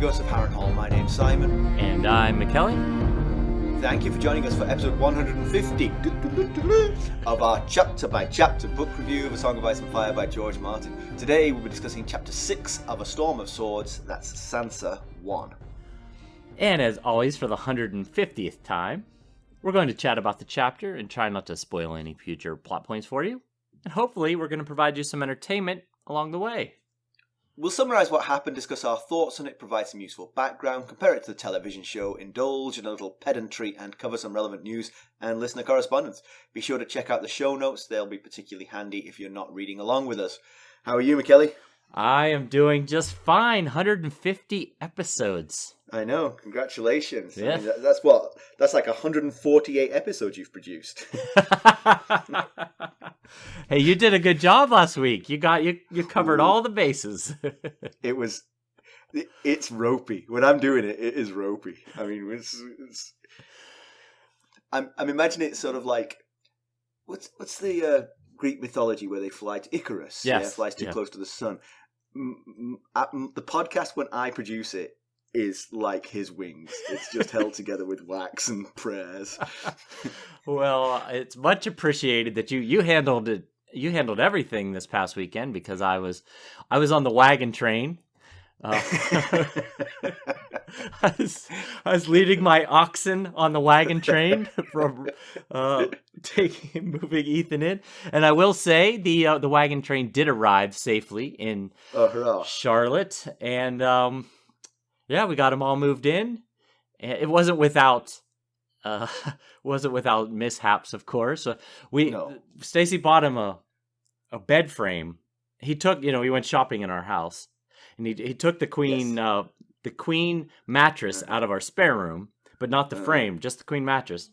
Ghost of Harrenhal. My name's Simon. And I'm Mackelly. Thank you for joining us for episode 150 of our chapter-by-chapter book review of A Song of Ice and Fire by George Martin. Today we'll be discussing chapter 6 of A Storm of Swords, that's Sansa 1. And as always, for the 150th time, we're going to chat about the chapter and try not to spoil any future plot points for you. And hopefully we're going to provide you some entertainment along the way. We'll summarise what happened, discuss our thoughts on it, provide some useful background, compare it to the television show, indulge in a little pedantry, and cover some relevant news and listener correspondence. Be sure to check out the show notes. They'll be particularly handy if you're not reading along with us. How are you, Mackelly? I am doing just fine. 150 episodes. I know. Congratulations. Yeah. I mean, that's like 148 episodes you've produced. Hey, you did a good job last week. You covered all the bases. It's ropey. When I'm doing it, it is ropey. I mean, I'm imagining it sort of like, what's the Greek mythology where they fly to Icarus? Yes. Yeah, flies too close to the sun. The podcast, when I produce it, is like his wings. It's just held together with wax and prayers. Well, it's much appreciated that you handled it. You handled everything this past weekend because I was on the wagon train. I was leading my oxen on the wagon train from moving Ethan in, and I will say the wagon train did arrive safely in Charlotte, and we got them all moved in. It wasn't without mishaps, of course. Stacy bought him a bed frame. He took, he went shopping in our house, and he took the queen mattress out of our spare room, but not the frame, just the queen mattress.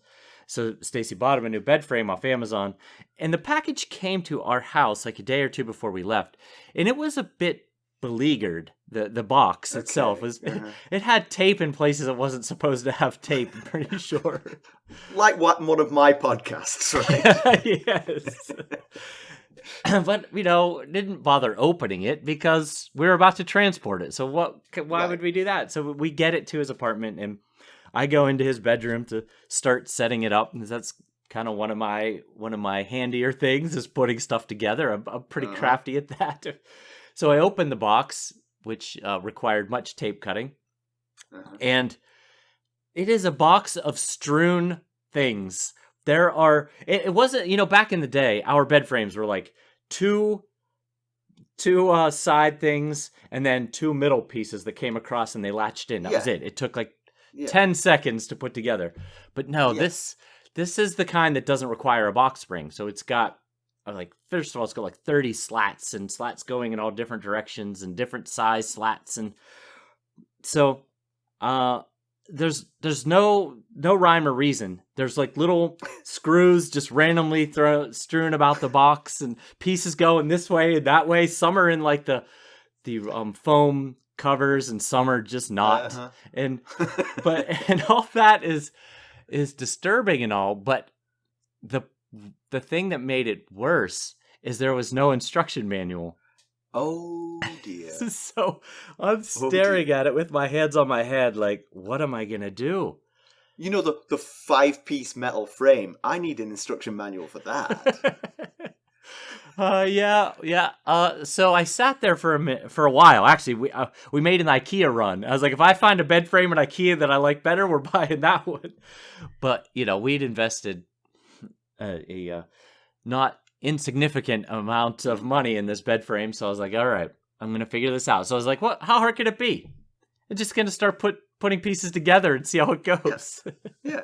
So Stacy bought him a new bed frame off Amazon, and the package came to our house like a day or two before we left, and it was a bit beleaguered. The box itself was it had tape in places it wasn't supposed to have tape, I'm pretty sure. Like one of my podcasts, right? Yes. But didn't bother opening it because we were about to transport it. So why would we do that? So we get it to his apartment, and I go into his bedroom to start setting it up, and that's kind of one of my handier things is putting stuff together. I'm pretty crafty at that. So I opened the box, which required much tape cutting. And it is a box of strewn things. It wasn't, back in the day, our bed frames were like two side things and then two middle pieces that came across and they latched in. That was it. It took like 10 seconds to put together. But no, this is the kind that doesn't require a box spring. So it's got, first of all, it's got like 30 slats and slats going in all different directions and different size slats. And so there's no rhyme or reason. There's like little screws just randomly strewn about the box, and pieces going this way and that way. Some are in like the foam covers, and some are just not. And all that is disturbing and all. But the thing that made it worse is there was no instruction manual. Oh dear. So I'm staring at it with my hands on my head like, what am I going to do? The 5-piece metal frame. I need an instruction manual for that. So I sat there for a while. Actually, we made an IKEA run. I was like, if I find a bed frame at IKEA that I like better, we're buying that one. But, we'd invested a not insignificant amount of money in this bed frame. So I was like, all right, I'm going to figure this out. So I was like, how hard could it be? I'm just going to start putting pieces together and see how it goes. Yeah.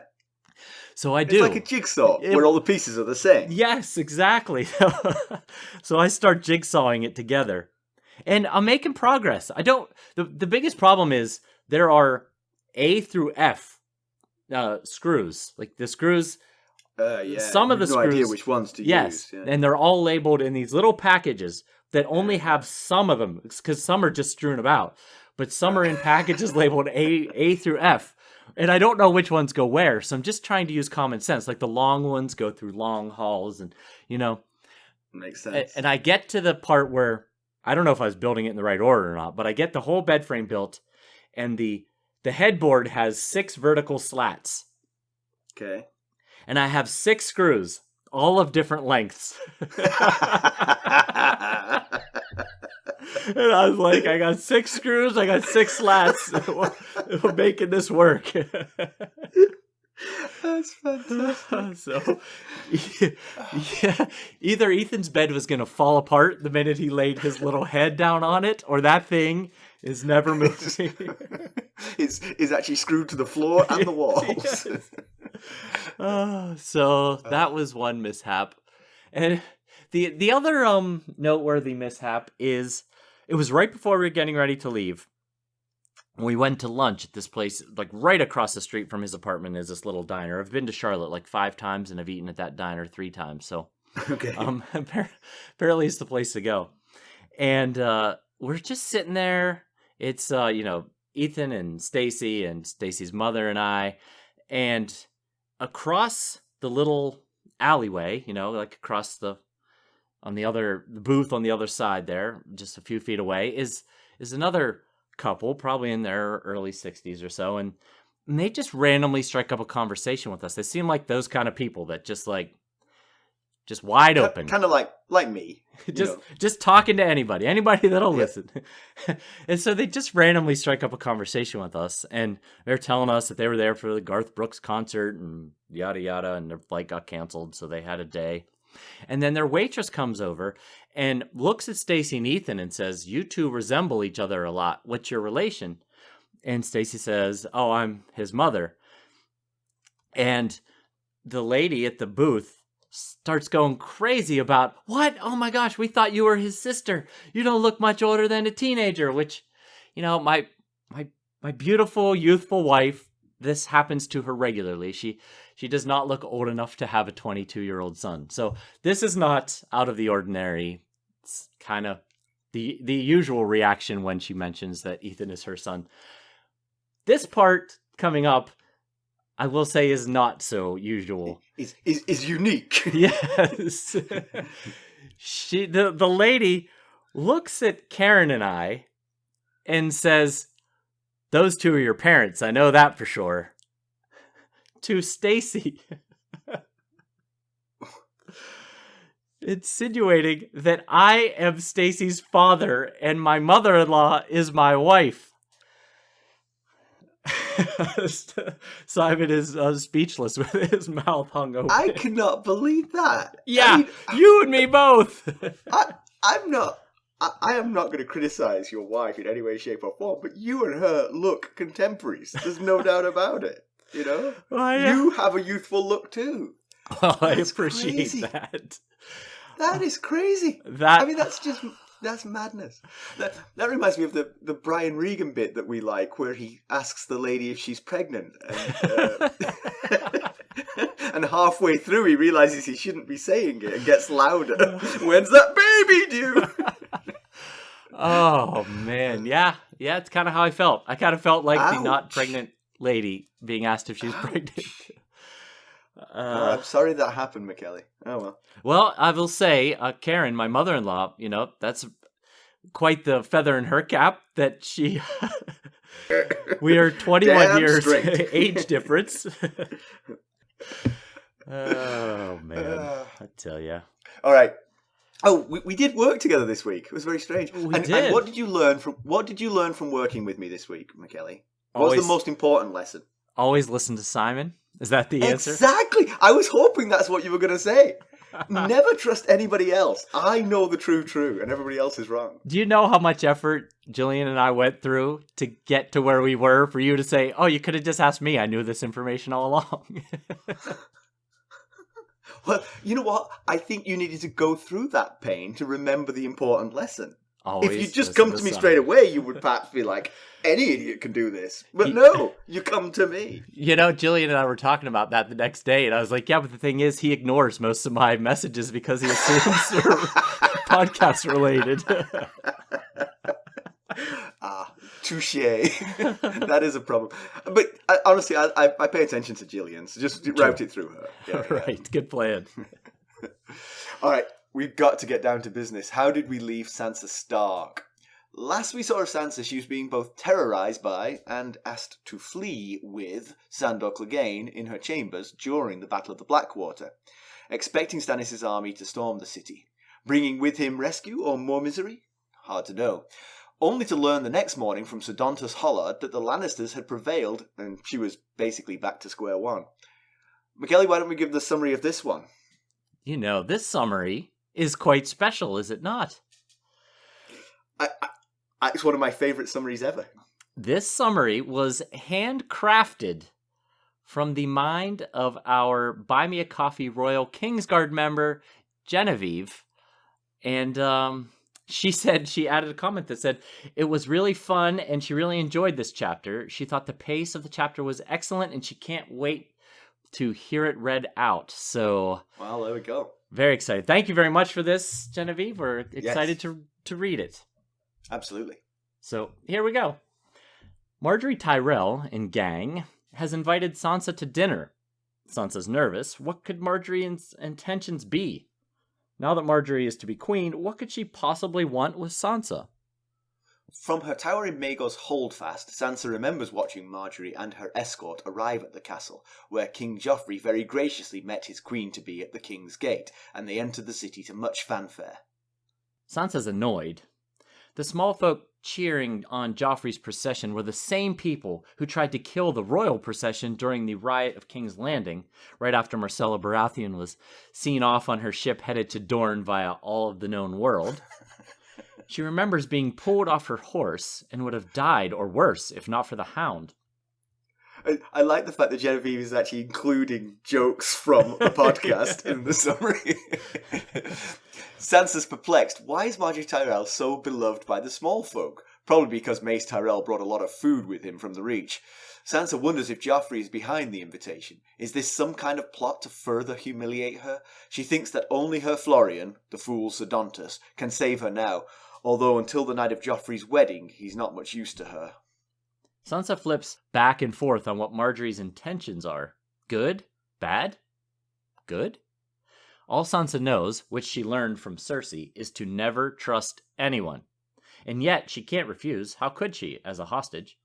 So I do. It's like a jigsaw where all the pieces are the same. Yes, exactly. So I start jigsawing it together, and I'm making progress. The biggest problem is there are A through F screws. Like the screws. Some of the screws. No idea which ones to use. Yeah. And they're all labeled in these little packages that only have some of them, because some are just strewn about. But some are in packages labeled A through F. And I don't know which ones go where, so I'm just trying to use common sense. Like the long ones go through long halls, and Makes sense. And I get to the part where I don't know if I was building it in the right order or not, but I get the whole bed frame built, and the headboard has 6 vertical slats. Okay. And I have 6 screws, all of different lengths. And I was like, I got 6 screws, I got 6 slats. We're making this work. That's fantastic. So, yeah, either Ethan's bed was going to fall apart the minute he laid his little head down on it, or that thing never moving. It's actually screwed to the floor and the walls. Yes. So that was one mishap. And the other noteworthy mishap is it was right before we were getting ready to leave. We went to lunch at this place, like right across the street from his apartment is this little diner. I've been to Charlotte like 5 times and I've eaten at that diner 3 times. So Okay. apparently it's the place to go. And we're just sitting there. It's Ethan and Stacy's mother and I, and across the little alleyway, like across the booth on the other side there, just a few feet away, is another couple, probably in their early 60s or so, and they just randomly strike up a conversation with us. They seem like those kind of people that just wide open, kind of like me, just talking to anybody that'll listen. And so they just randomly strike up a conversation with us, and they're telling us that they were there for the Garth Brooks concert and yada yada, and their flight got canceled, so they had a day. And then their waitress comes over and looks at Stacy and Ethan and says, "You two resemble each other a lot. What's your relation?" And Stacy says, "Oh, I'm his mother." And the lady at the booth starts going crazy about, "What? Oh my gosh, we thought you were his sister. You don't look much older than a teenager," which, my beautiful, youthful wife, this happens to her regularly. She does not look old enough to have a 22-year-old son. So this is not out of the ordinary. It's kind of the usual reaction when she mentions that Ethan is her son. This part coming up, I will say, is not so usual. Is unique. Yes. The lady looks at Karen and I and says, "Those two are your parents. I know that for sure." To Stacy, insinuating that I am Stacy's father and my mother-in-law is my wife. Simon is speechless with his mouth hung open. I cannot believe that. Yeah, you and me both. I am not going to criticize your wife in any way, shape, or form, but you and her look contemporaries. There's no doubt about it. Well, yeah. You have a youthful look too. Oh, I appreciate that. That is crazy. That's madness. That reminds me of the Brian Regan bit that we like, where he asks the lady if she's pregnant, and, and halfway through he realizes he shouldn't be saying it and gets louder. "When's that baby due?" Oh man, yeah, it's kind of how I felt. I kind of felt like Ouch. the not pregnant lady being asked if she's pregnant. I'm sorry that happened, Mackelly. Oh well. Well, I will say, Karen, my mother-in-law, that's quite the feather in her cap that she. We are 21 years age difference. Oh man, I tell you. All right. Oh, we did work together this week. It was very strange. We did. And what did you learn from working with me this week, Mackelly? What was the most important lesson? Always listen to Simon. Is that the answer? Exactly. I was hoping that's what you were going to say. Never trust anybody else. I know the true, and everybody else is wrong. Do you know how much effort Jillian and I went through to get to where we were for you to say, "Oh, you could have just asked me. I knew this information all along." Well, you know what? I think you needed to go through that pain to remember the important lesson. Always if you just come to me straight away, you would perhaps be like, "Any idiot can do this." But no, you come to me. Jillian and I were talking about that the next day, and I was like, "Yeah, but the thing is, he ignores most of my messages because he assumes they're podcast related." Touche. That is a problem. But honestly, I pay attention to Jillian, so just route it through her. Yeah, right, good plan. All right, we've got to get down to business. How did we leave Sansa Stark? Last we saw of Sansa, she was being both terrorised by and asked to flee with Sandor Clegane in her chambers during the Battle of the Blackwater, expecting Stannis' army to storm the city. Bringing with him rescue or more misery? Hard to know. Only to learn the next morning from Sir Dontas Hollard that the Lannisters had prevailed and she was basically back to square one. Mackelly, why don't we give the summary of this one? You know, this summary is quite special, is it not? It's one of my favourite summaries ever. This summary was handcrafted from the mind of our Buy Me a Coffee Royal Kingsguard member, Genevieve. And she said, she added a comment that said, it was really fun and she really enjoyed this chapter. She thought the pace of the chapter was excellent and she can't wait to hear it read out. So, well, there we go. Very excited. Thank you very much for this, Genevieve. We're excited to read it. Absolutely. So here we go. Margaery Tyrell and gang has invited Sansa to dinner. Sansa's nervous. What could Margaery's intentions be? Now that Margaery is to be queen, what could she possibly want with Sansa? From her tower in Maegor's holdfast, Sansa remembers watching Margaery and her escort arrive at the castle, where King Joffrey very graciously met his queen-to-be at the King's Gate, and they entered the city to much fanfare. Sansa's annoyed. The small folk cheering on Joffrey's procession were the same people who tried to kill the royal procession during the riot of King's Landing, right after Myrcella Baratheon was seen off on her ship headed to Dorne via all of the known world. She remembers being pulled off her horse and would have died, or worse, if not for the hound. I like the fact that Genevieve is actually including jokes from the podcast in the summary. Sansa's perplexed. Why is Margaery Tyrell so beloved by the small folk? Probably because Mace Tyrell brought a lot of food with him from the Reach. Sansa wonders if Joffrey is behind the invitation. Is this some kind of plot to further humiliate her? She thinks that only her Florian, the fool Sir Dontas, can save her now, although until the night of Joffrey's wedding, he's not much use to her. Sansa flips back and forth on what Margaery's intentions are. Good? Bad? Good? All Sansa knows, which she learned from Cersei, is to never trust anyone. And yet, she can't refuse. How could she, as a hostage?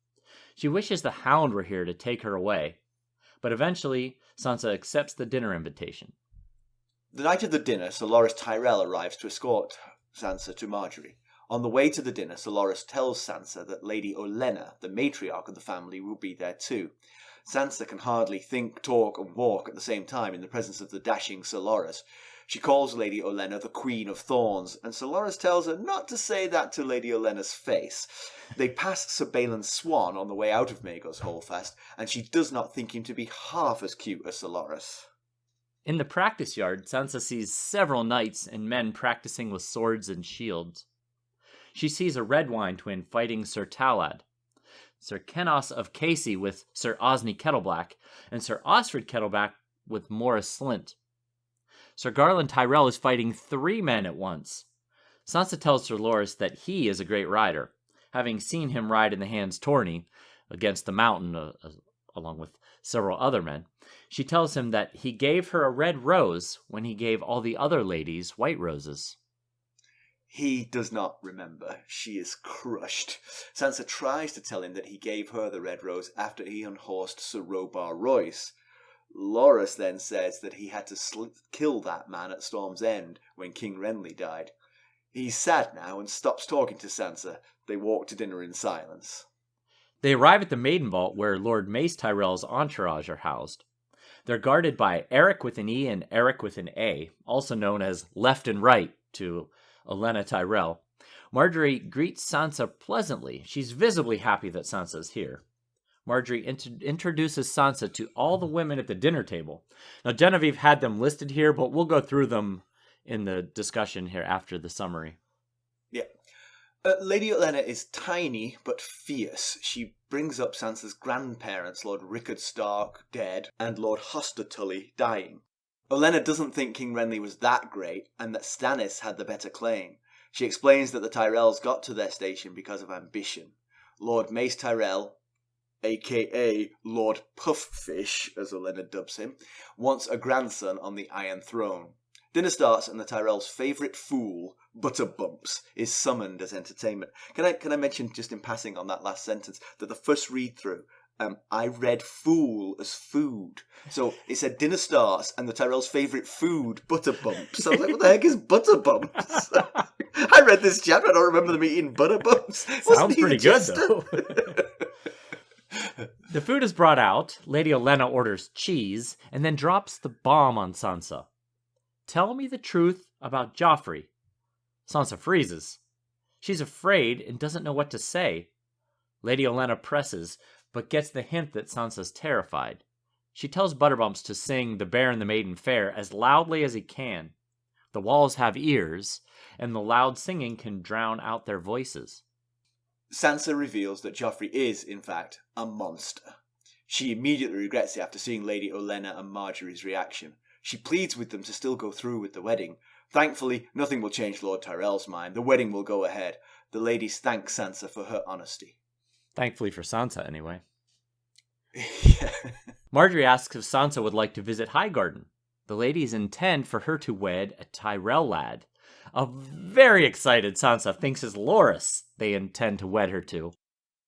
She wishes the Hound were here to take her away. But eventually, Sansa accepts the dinner invitation. The night of the dinner, Ser Loras Tyrell arrives to escort Sansa to Margaery. On the way to the dinner, Ser Loras tells Sansa that Lady Olenna, the matriarch of the family, will be there too. Sansa can hardly think, talk, and walk at the same time in the presence of the dashing Ser Loras. She calls Lady Olenna the Queen of Thorns, and Ser Loras tells her not to say that to Lady Olenna's face. They pass Sir Balon Swan on the way out of Maegor's holdfast, and she does not think him to be half as cute as Ser Loras. In the practice yard, Sansa sees several knights and men practicing with swords and shields. She sees a Redwyne twin fighting Sir Talad, Sir Kenos of Casey with Sir Osney Kettleblack, and Sir Osfred Kettleblack with Morris Slint. Sir Garland Tyrell is fighting 3 men at once. Sansa tells Ser Loras that he is a great rider, having seen him ride in the hand's tourney against the mountain, along with several other men. She tells him that he gave her a red rose when he gave all the other ladies white roses. He does not remember. She is crushed. Sansa tries to tell him that he gave her the red rose after he unhorsed Sir Robar Royce. Loras then says that he had to kill that man at Storm's End when King Renly died. He's sad now and stops talking to Sansa. They walk to dinner in silence. They arrive at the Maidenvault where Lord Mace Tyrell's entourage are housed. They're guarded by Eric with an E and Eric with an A, also known as Left and Right to Olenna Tyrell. Margaery greets Sansa pleasantly. She's visibly happy that Sansa is here. Margaery introduces Sansa to all the women at the dinner table. Now, Genevieve had them listed here, but we'll go through them in the discussion here after the summary. Yeah. Lady Olenna is tiny but fierce. She brings up Sansa's grandparents, Lord Rickard Stark, dead, and Lord Hoster Tully, dying. Olenna doesn't think King Renly was that great, and that Stannis had the better claim. She explains that the Tyrells got to their station because of ambition. Lord Mace Tyrell, a.k.a. Lord Pufffish, as Olenna dubs him, wants a grandson on the Iron Throne. Dinner starts and the Tyrells' favourite fool, Butterbumps, is summoned as entertainment. Can I mention, just in passing on that last sentence, that the first read-through, I read fool as food. So it said dinner starts and the Tyrells' favourite food, Butterbumps. I was like, what the heck is Butterbumps? I read this chapter, I don't remember them eating Butterbumps. Sounds pretty good, though. The food is brought out, Lady Olenna orders cheese, and then drops the bomb on Sansa. Tell me the truth about Joffrey. Sansa freezes. She's afraid and doesn't know what to say. Lady Olenna presses, but gets the hint that Sansa's terrified. She tells Butterbumps to sing The Bear and the Maiden Fair as loudly as he can. The walls have ears, and the loud singing can drown out their voices. Sansa reveals that Joffrey is, in fact, a monster. She immediately regrets it after seeing Lady Olenna and Margaery's reaction. She pleads with them to still go through with the wedding. Thankfully, nothing will change Lord Tyrell's mind. The wedding will go ahead. The ladies thank Sansa for her honesty. Thankfully for Sansa, anyway. Yeah. Margaery asks if Sansa would like to visit Highgarden. The ladies intend for her to wed a Tyrell lad. A very excited Sansa thinks it's Loras they intend to wed her to.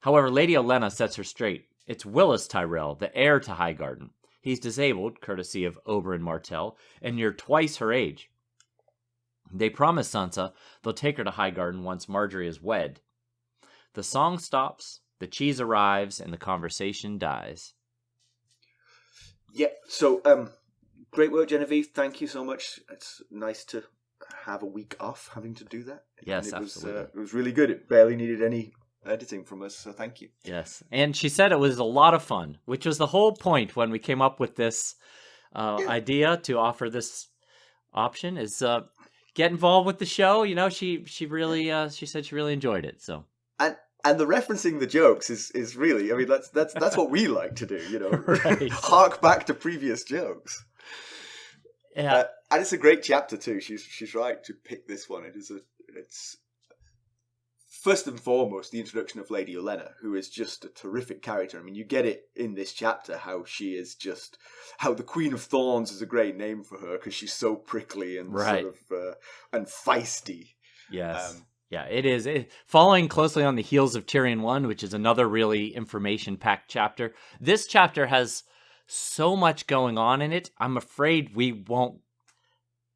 However, Lady Olenna sets her straight. It's Willis Tyrell, the heir to Highgarden. He's disabled, courtesy of Oberyn Martell, and near twice her age. They promise Sansa they'll take her to Highgarden once Margaery is wed. The song stops, the cheese arrives, and the conversation dies. Yeah, so, great work, Genevieve. Thank you so much. It's nice to have a week off having to do that. Yes, absolutely. It was really good. It barely needed any editing from us, so thank you. Yes, and she said it was a lot of fun, which was the whole point when we came up with this idea to offer this option, is get involved with the show. You know, she really she said she really enjoyed it. So and the referencing the jokes is really, I mean, that's what we like to do. You know, right. Hark back to previous jokes. Yeah, and it's a great chapter too. She's right to pick this one. It's first and foremost the introduction of Lady Olenna, who is just a terrific character. I mean, you get it in this chapter how she is just, how the Queen of Thorns is a great name for her because she's so prickly and right. sort of and feisty. Yes. Yeah, it is. Following closely on the heels of Tyrion 1, which is another really information-packed chapter. This chapter has so much going on in it, I'm afraid we won't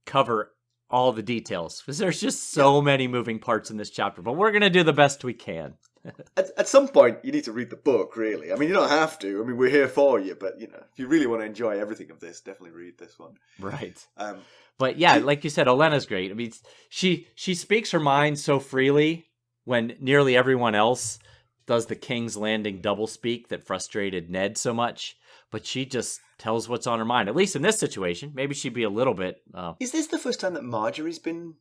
cover all the details because there's just so many moving parts in this chapter, but we're going to do the best we can. At some point, you need to read the book, really. I mean, you don't have to. I mean, we're here for you, but, you know, if you really want to enjoy everything of this, definitely read this one. Right. But yeah, like you said, Olenna's great. I mean, she speaks her mind so freely when nearly everyone else does the King's Landing doublespeak that frustrated Ned so much. But she just tells what's on her mind, at least in this situation. Maybe she'd be a little bit... Is this the first time that Margaery's been...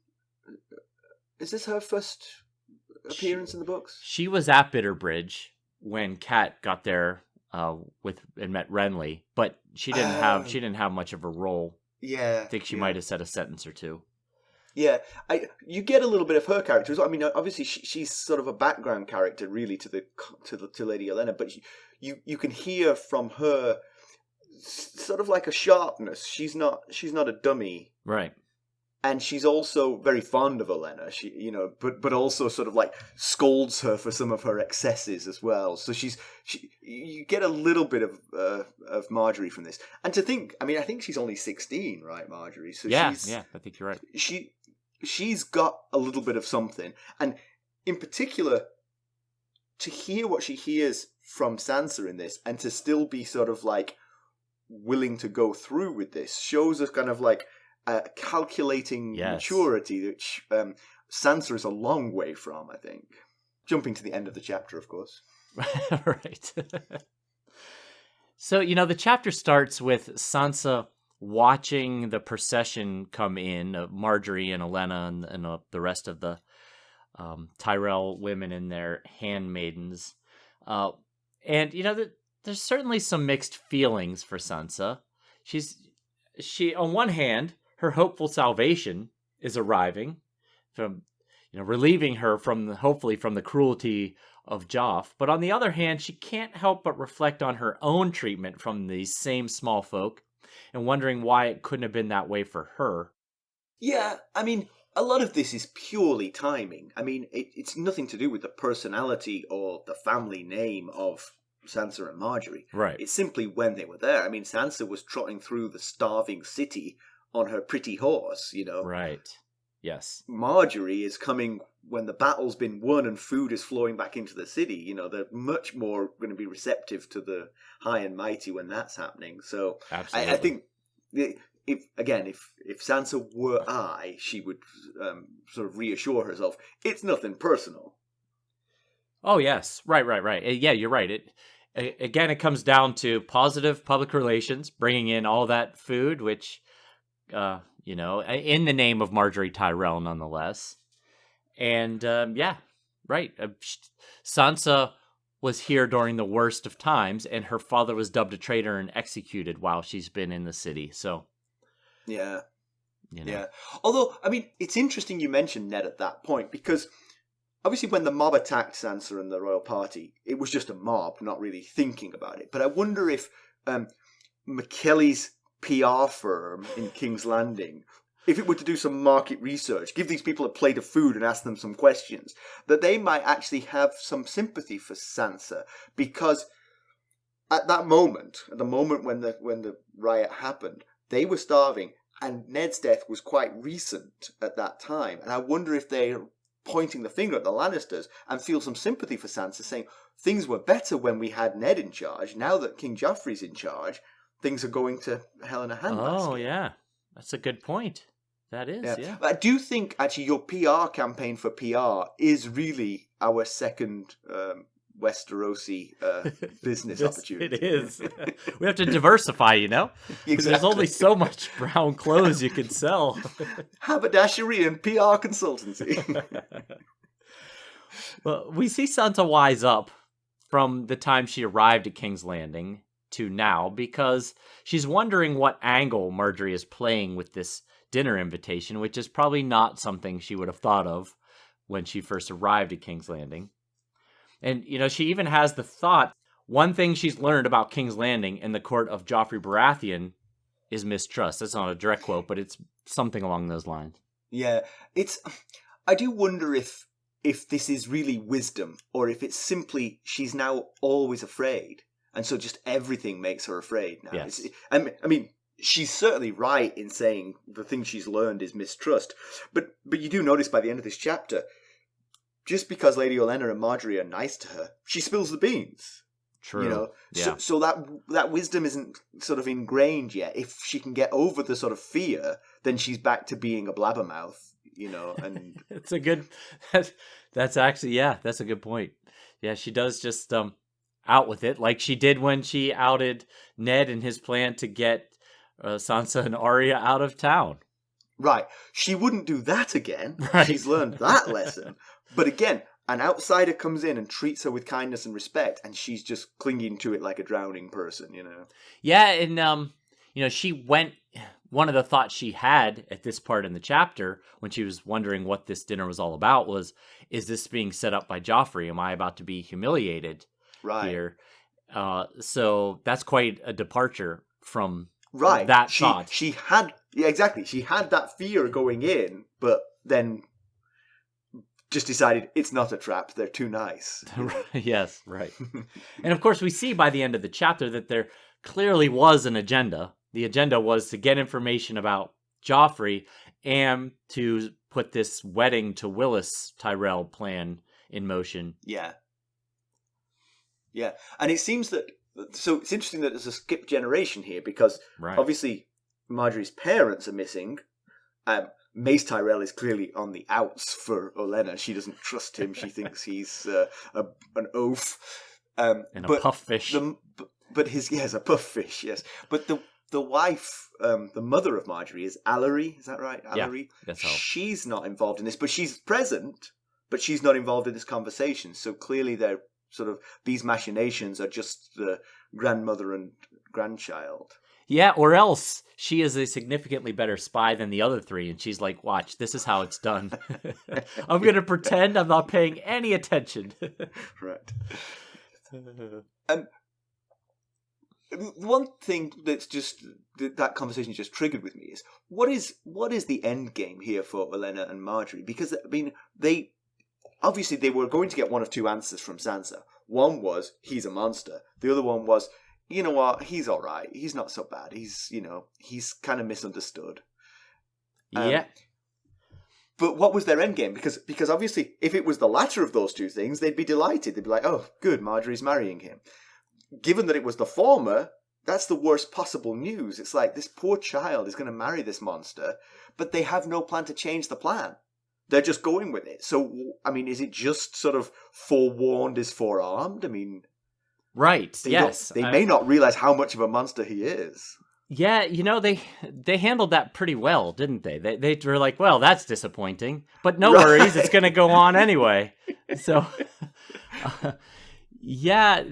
Is this her first appearance in the books? She was at Bitterbridge when Kat got there and met Renly, but she didn't have much of a role. Yeah. I think she might have said a sentence or two. Yeah, you get a little bit of her character as well. I mean, obviously she's sort of a background character, really, to Lady Olenna, but you can hear from her sort of like a sharpness. She's not a dummy, right? And she's also very fond of Olenna. She, you know, but also sort of like scolds her for some of her excesses as well. So you get a little bit of Margaery from this. And to think, I mean, I think she's only 16, right, Margaery? So yeah, I think you're right. She's got a little bit of something, and in particular, to hear what she hears from Sansa in this, and to still be sort of like willing to go through with this, shows us kind of like a calculating maturity that Sansa is a long way from, I think. Jumping to the end of the chapter, of course. Right. So, you know, the chapter starts with Sansa watching the procession come in, Margaery and Olenna and the rest of the Tyrell women and their handmaidens. And, you know, there's certainly some mixed feelings for Sansa. She on one hand, her hopeful salvation is arriving from, you know, relieving her hopefully from the cruelty of Joff. But on the other hand, she can't help but reflect on her own treatment from these same small folk and wondering why it couldn't have been that way for her. Yeah, I mean, a lot of this is purely timing. I mean, it's nothing to do with the personality or the family name of Sansa and Margaery. Right. It's simply when they were there. I mean, Sansa was trotting through the starving city on her pretty horse, you know. Right. Yes. Margaery is coming when the battle's been won and food is flowing back into the city. You know, they're much more going to be receptive to the high and mighty when that's happening. So Absolutely. I think if Sansa were I, she would sort of reassure herself it's nothing personal. Oh yes, right. Yeah, you're right. It comes down to positive public relations, bringing in all that food, which, in the name of Margaery Tyrell, nonetheless. And right. Sansa was here during the worst of times, and her father was dubbed a traitor and executed while she's been in the city. So, yeah. You know. Yeah. Although, I mean, it's interesting you mentioned Ned at that point, because obviously when the mob attacked Sansa and the royal party, it was just a mob, not really thinking about it. But I wonder if Mackelly's PR firm in King's Landing, if it were to do some market research, give these people a plate of food and ask them some questions, that they might actually have some sympathy for Sansa, because at that moment, at the moment when the riot happened, they were starving, and Ned's death was quite recent at that time. And I wonder if they're pointing the finger at the Lannisters and feel some sympathy for Sansa, saying things were better when we had Ned in charge. Now that King Joffrey's in charge, things are going to hell in a handbasket. Oh, yeah. That's a good point. That is, yeah. I do think, actually, your PR campaign for PR is really our second Westerosi business opportunity. It is. We have to diversify, you know? Exactly. There's only so much brown clothes you can sell. Haberdashery and PR consultancy. Well, we see Sansa wise up from the time she arrived at King's Landing to now, because she's wondering what angle Margaery is playing with this dinner invitation, which is probably not something she would have thought of when she first arrived at King's Landing. And, she even has the thought, one thing she's learned about King's Landing and the court of Joffrey Baratheon is mistrust. That's not a direct quote, but it's something along those lines. Yeah, I do wonder if this is really wisdom, or if it's simply she's now always afraid, and so just everything makes her afraid now. Yes. I mean, she's certainly right in saying the thing she's learned is mistrust, but you do notice by the end of this chapter, just because Lady Olenna and Margaery are nice to her, she spills the beans. True. Yeah. So that wisdom isn't sort of ingrained yet. If she can get over the sort of fear, then she's back to being a blabbermouth, and it's a good, that's actually, yeah, that's a good point. Yeah, she does just out with it, like she did when she outed Ned and his plan to get Sansa and Arya out of town. Right. She wouldn't do that again. Right. She's learned that lesson. But again, an outsider comes in and treats her with kindness and respect, and she's just clinging to it like a drowning person, Yeah, and she went. One of the thoughts she had at this part in the chapter, when she was wondering what this dinner was all about, was, is this being set up by Joffrey? Am I about to be humiliated here? So that's quite a departure from that thought. She had that fear going in, but then just decided it's not a trap. They're too nice. Yes, right. And of course, we see by the end of the chapter that there clearly was an agenda. The agenda was to get information about Joffrey and to put this wedding to Willis Tyrell plan in motion. Yeah. Yeah. And it seems that, so it's interesting that there's a skip generation here, because obviously Margaery's parents are missing. Mace Tyrell is clearly on the outs for Olenna. She doesn't trust him. She thinks he's an oaf. And a puff fish. A puff fish, yes. But the wife, the mother of Margaery, is Allery. Is that right? Allery? Yeah, that's how. She's not involved in this, but she's present, but she's not involved in this conversation. So clearly they're sort of, these machinations are just the grandmother and grandchild. Yeah, or else she is a significantly better spy than the other three, and she's like, watch, this is how it's done. I'm going to pretend I'm not paying any attention. Right. one thing that's just that conversation just triggered with me is what is the end game here for Olenna and Margaery? Because I mean, they were going to get one of two answers from Sansa. One was he's a monster. The other one was, you know what, he's all right. He's not so bad. He's kind of misunderstood. Yeah. But what was their end game? Because obviously, if it was the latter of those two things, they'd be delighted. They'd be like, oh, good, Margaery's marrying him. Given that it was the former, that's the worst possible news. It's like, this poor child is going to marry this monster, but they have no plan to change the plan. They're just going with it. So, I mean, is it just sort of forewarned is forearmed? I mean... Right, yes. They may not realize how much of a monster he is. Yeah, you know, they handled that pretty well, didn't they? They were like, well, that's disappointing, but no worries, it's going to go on anyway. So, yeah,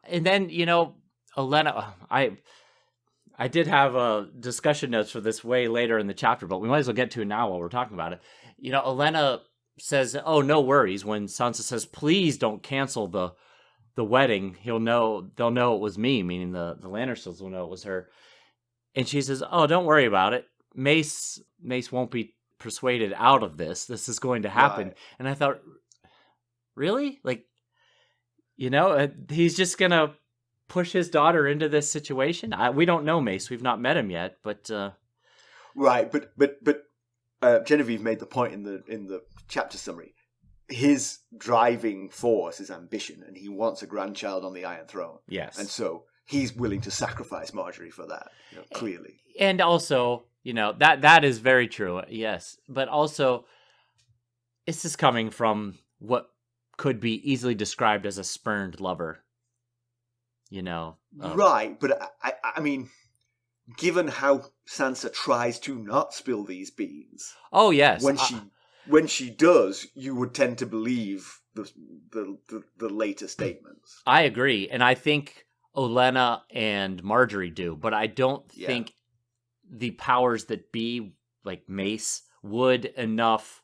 and then, you know, Olenna, I did have discussion notes for this way later in the chapter, but we might as well get to it now while we're talking about it. You know, Olenna says, oh, no worries, when Sansa says, please don't cancel the wedding, they'll know it was me, meaning the Lannisters will know it was her. And she says, oh, don't worry about it. Mace won't be persuaded out of this. This is going to happen. Right. And I thought, really? Like, you know, he's just going to push his daughter into this situation? We don't know Mace. We've not met him yet, but... Right, but Genevieve made the point in the chapter summary. His driving force is ambition, and he wants a grandchild on the Iron Throne. Yes. And so he's willing to sacrifice Margaery for that, you know, clearly. And also, you know, that is very true, yes. But also, this is coming from what could be easily described as a spurned lover. You know? Right, but I mean, given how Sansa tries to not spill these beans... Oh, yes. When she does, you would tend to believe the later statements. I agree, and I think Olenna and Margaery do, but I don't think the powers that be, like Mace, would enough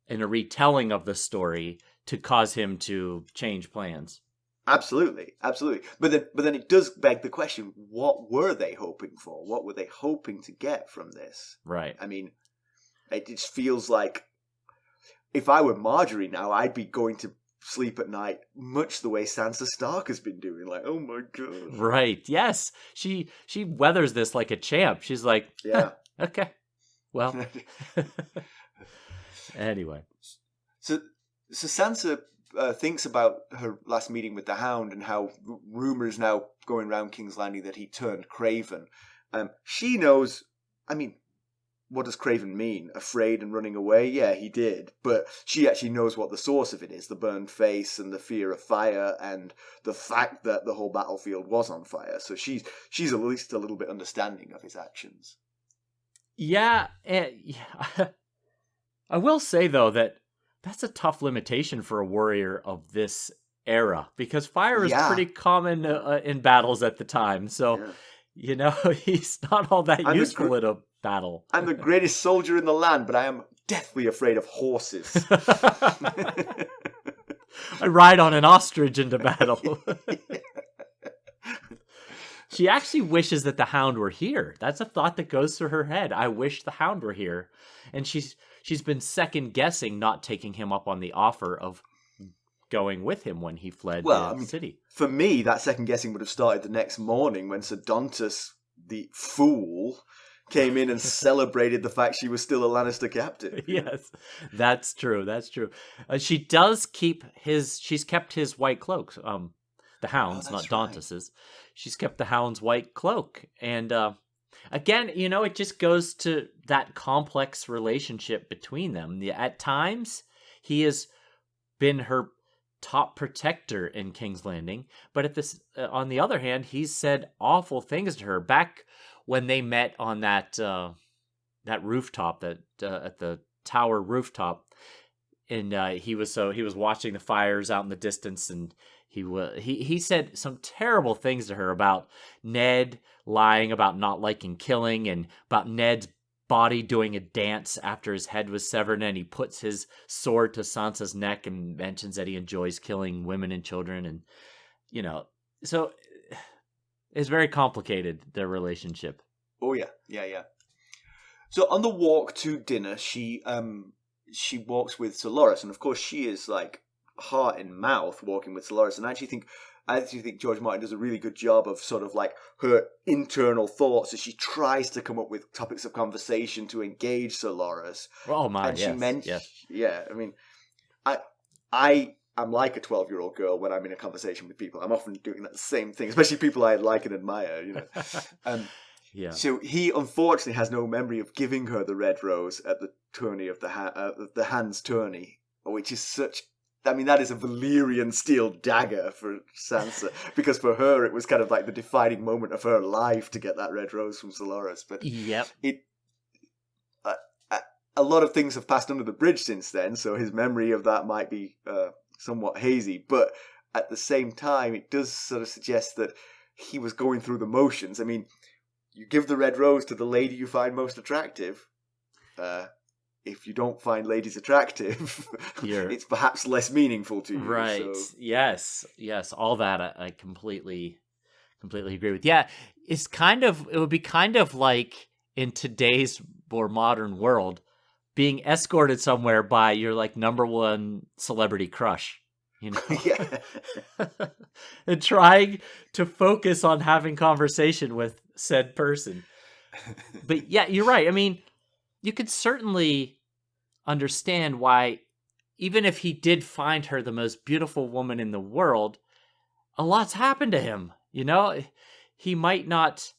in a retelling of the story to cause him to change plans. Absolutely. But then it does beg the question: what were they hoping for? What were they hoping to get from this? Right. I mean, it just feels like, if I were Margaery now, I'd be going to sleep at night much the way Sansa Stark has been doing. Like, oh my god. Right. Yes. She weathers this like a champ. She's like, yeah, okay. Well. Anyway. So Sansa thinks about her last meeting with the Hound and how rumors now going around King's Landing that he turned craven. She knows, I mean, what does craven mean? Afraid and running away? Yeah, he did. But she actually knows what the source of it is. The burned face and the fear of fire and the fact that the whole battlefield was on fire. So she's at least a little bit understanding of his actions. Yeah. I will say, though, that's a tough limitation for a warrior of this era. Because fire is pretty common in battles at the time. So, you know, he's not all that useful in a battle. I'm the greatest soldier in the land, but I am deathly afraid of horses. I ride on an ostrich into battle. She actually wishes that the Hound were here. That's a thought that goes through her head. I wish the Hound were here. And she's been second guessing not taking him up on the offer of going with him when he fled the city. For me, that second guessing would have started the next morning when Sir Dontus, the fool, came in and celebrated the fact she was still a Lannister captive. Yes, that's true. That's true. She does keep she's kept his white cloak. The Hound's, not Dontus's. She's kept the Hound's white cloak. And again, you know, it just goes to that complex relationship between them. At times, he has been her top protector in King's Landing, but on the other hand, he's said awful things to her. Back when they met on that rooftop, at the tower rooftop, and he was watching the fires out in the distance, and he said some terrible things to her about Ned lying about not liking killing, and about Ned's body doing a dance after his head was severed, and he puts his sword to Sansa's neck and mentions that he enjoys killing women and children, and you know, so is very complicated, their relationship. Oh yeah. So on the walk to dinner, she walks with Ser Loras, and of course she is like heart in mouth walking with Ser Loras. And I actually think George Martin does a really good job of sort of like her internal thoughts as she tries to come up with topics of conversation to engage Ser Loras. Oh my, and yes. Yeah, I mean, I'm like a 12-year-old girl when I'm in a conversation with people. I'm often doing that same thing, especially people I like and admire, Yeah. So he unfortunately has no memory of giving her the red rose at the tourney of the Hands tourney, which is that is a Valyrian steel dagger for Sansa, because for her it was kind of like the defining moment of her life to get that red rose from Ser Loras. But yep. A lot of things have passed under the bridge since then, so his memory of that might be somewhat hazy. But at the same time, it does sort of suggest that he was going through the motions. I mean, you give the red rose to the lady you find most attractive. If you don't find ladies attractive, it's perhaps less meaningful to you. Right. So. Yes. All that I completely agree with. Yeah. It would be kind of like in today's more modern world, being escorted somewhere by your like number one celebrity crush. Yeah. And trying to focus on having conversation with said person. But yeah, you're right. I mean, you could certainly understand why, even if he did find her the most beautiful woman in the world, a lot's happened to him. He might not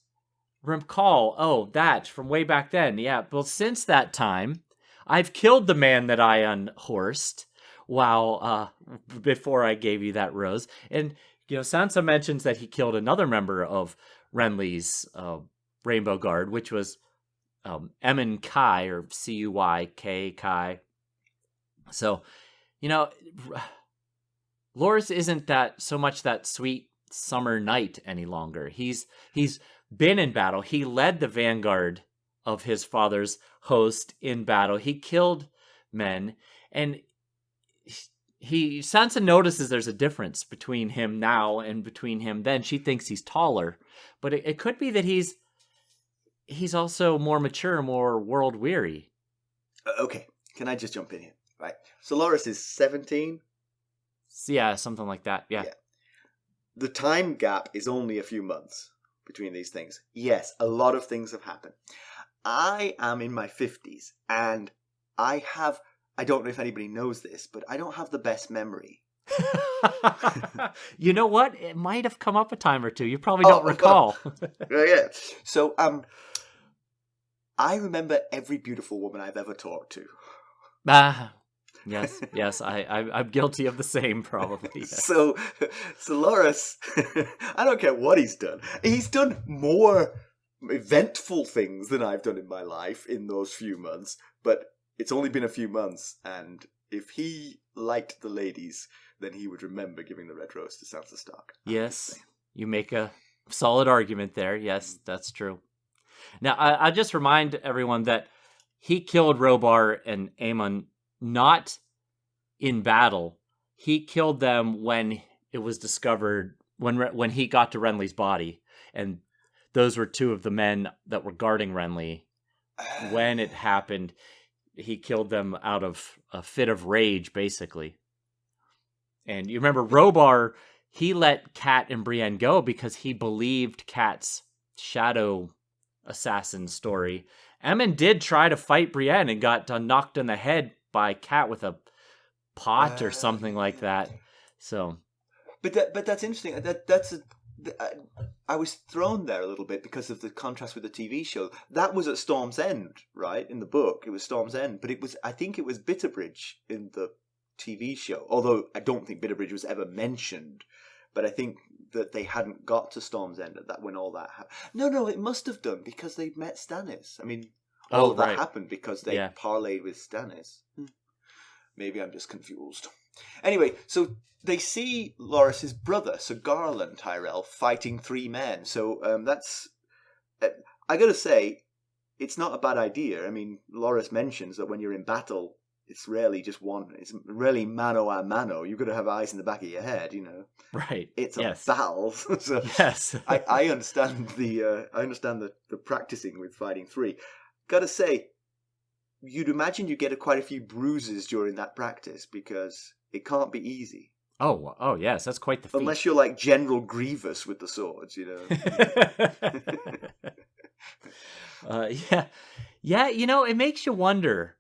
recall, that from way back then. Yeah, well, since that time, I've killed the man that I unhorsed before I gave you that rose. And, Sansa mentions that he killed another member of Renly's Rainbow Guard, which was Emon Kai, or Cuyk Kai. So, Loras isn't so much that sweet summer night any longer. He's been in battle. He led the vanguard of his father's host in battle. He killed men, and Sansa notices there's a difference between him now and between him then. She thinks he's taller, but it could be that he's also more mature, more world weary. Okay, can I just jump in here? Right, so Loras is 17. Yeah, something like that. Yeah. The time gap is only a few months between these things. Yes, a lot of things have happened. I am in my 50s, and I don't know if anybody knows this, but I don't have the best memory. You know what? It might have come up a time or two. You probably don't recall. Yeah. So, I remember every beautiful woman I've ever talked to. Yes, I'm guilty of the same, probably. Yes. So Loras, I don't care what he's done. He's done more eventful things than I've done in my life in those few months, but it's only been a few months, and if he liked the ladies, then he would remember giving the red rose to Sansa Stark. Yes, you make a solid argument there. Yes, that's true. Now, I just remind everyone that he killed Robar and Aemon not in battle. He killed them when it was discovered, when he got to Renly's body, and those were two of the men that were guarding Renly. When it happened, he killed them out of a fit of rage, basically. And you remember Robar, he let Cat and Brienne go because he believed Cat's shadow assassin story. Aemon did try to fight Brienne and got knocked in the head by Cat with a pot or something like that. So, but that's interesting. I was thrown there a little bit because of the contrast with the TV show. That was at Storm's End, right? In the book, it was Storm's End, but I think it was Bitterbridge in the TV show. Although I don't think Bitterbridge was ever mentioned, but I think that they hadn't got to Storm's End at that when all that happened. No, it must have done because they met Stannis. I mean, all of that happened because they parlayed with Stannis. Maybe I'm just confused. Anyway, so they see Loras's brother, Sir Garland Tyrell, fighting three men. So that's... I gotta say, it's not a bad idea. I mean, Loras mentions that when you're in battle, it's rarely just one. It's rarely mano a mano. You've got to have eyes in the back of your head, Right. It's yes. a battle. So Yes. I understand the practicing with fighting three. Gotta say, you'd imagine you get quite a few bruises during that practice because it can't be easy. Oh, yes, that's quite the feat. Unless you're like General Grievous with the swords, Yeah. Yeah, it makes you wonder,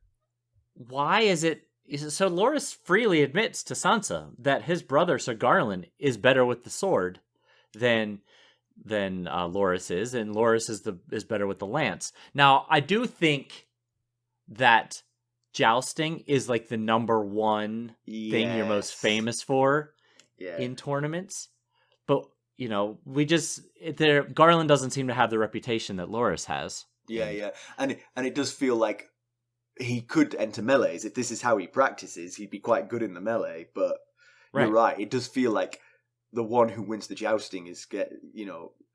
why is it... So Loras freely admits to Sansa that his brother Sir Garland is better with the sword than Loras is, and Loras is better with the lance. Now, I do think that jousting is like the number one thing you're most famous for in tournaments. But, Garland doesn't seem to have the reputation that Loras has. Yeah. And it does feel like he could enter melees. If this is how he practices, he'd be quite good in the melee. But you're right. It does feel like the one who wins the jousting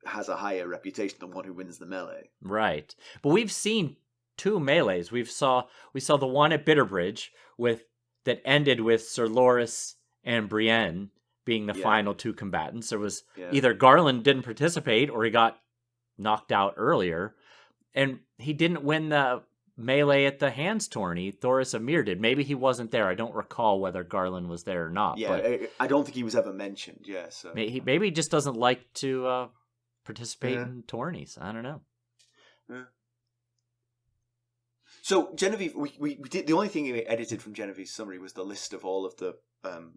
has a higher reputation than the one who wins the melee. Right. But we've seen two melees. We saw the one at Bitterbridge that ended with Ser Loras and Brienne being the final two combatants. There was either Garland didn't participate or he got knocked out earlier, and he didn't win the melee at the Hands Tourney. Thoros Amir did. Maybe he wasn't there. I don't recall whether Garland was there or not. Yeah, but I don't think he was ever mentioned. Yeah, so maybe he just doesn't like to participate in tourneys. I don't know. Yeah. So Genevieve, we did the only thing we edited from Genevieve's summary was the list of all of the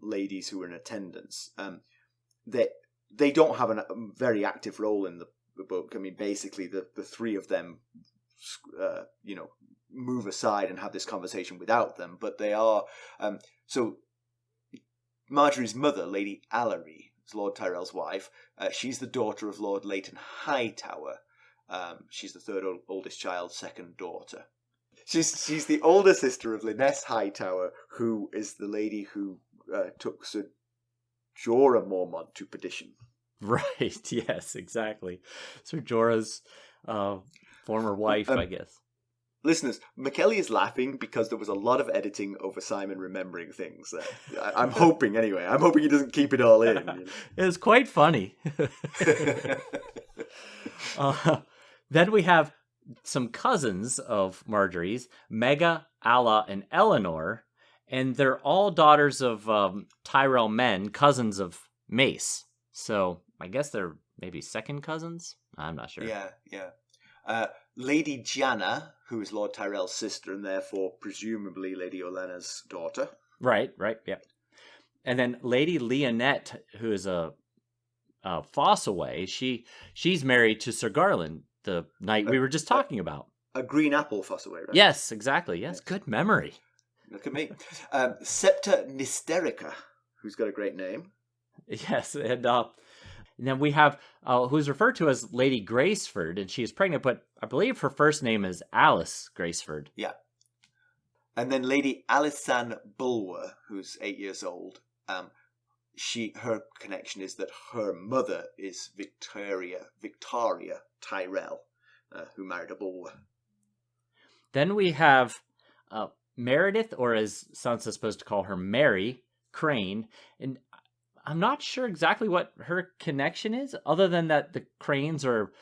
ladies who were in attendance. They don't have a very active role in the book. I mean, basically the three of them, move aside and have this conversation without them. But they are so. Margaery's mother, Lady Allery, is Lord Tyrell's wife. She's the daughter of Lord Leighton Hightower. She's the third oldest child, second daughter. She's the older sister of Lyness Hightower, who is the lady who took Sir Jorah Mormont to perdition. Right, yes, exactly. Sir Jorah's former wife, I guess. Listeners, Mackelly is laughing because there was a lot of editing over Simon remembering things. I'm hoping, anyway. I'm hoping he doesn't keep it all in. It was quite funny. Then we have some cousins of Margaery's, Mega, Alla, and Eleanor, and they're all daughters of Tyrell men, cousins of Mace. So I guess they're maybe second cousins? I'm not sure. Yeah. Lady Janna, who is Lord Tyrell's sister and therefore presumably Lady Olenna's daughter. Right, yeah. And then Lady Leonette, who is a Fossaway, she's married to Sir Garland, the knight we were just talking about. A green apple Fossaway, right? Yes, exactly. Yes, good memory. Look at me. Septa Nysterica, who's got a great name. Yes, and then we have who's referred to as Lady Graceford, and she is pregnant, but I believe her first name is Alice Graceford. Yeah. And then Lady Alisanne Bulwer, who's 8 years old. Her connection is that her mother is Victoria Tyrell, who married a Bulwer. Then we have Meredith, or as Sansa's supposed to call her, Mary Crane, and I'm not sure exactly what her connection is, other than that the Cranes are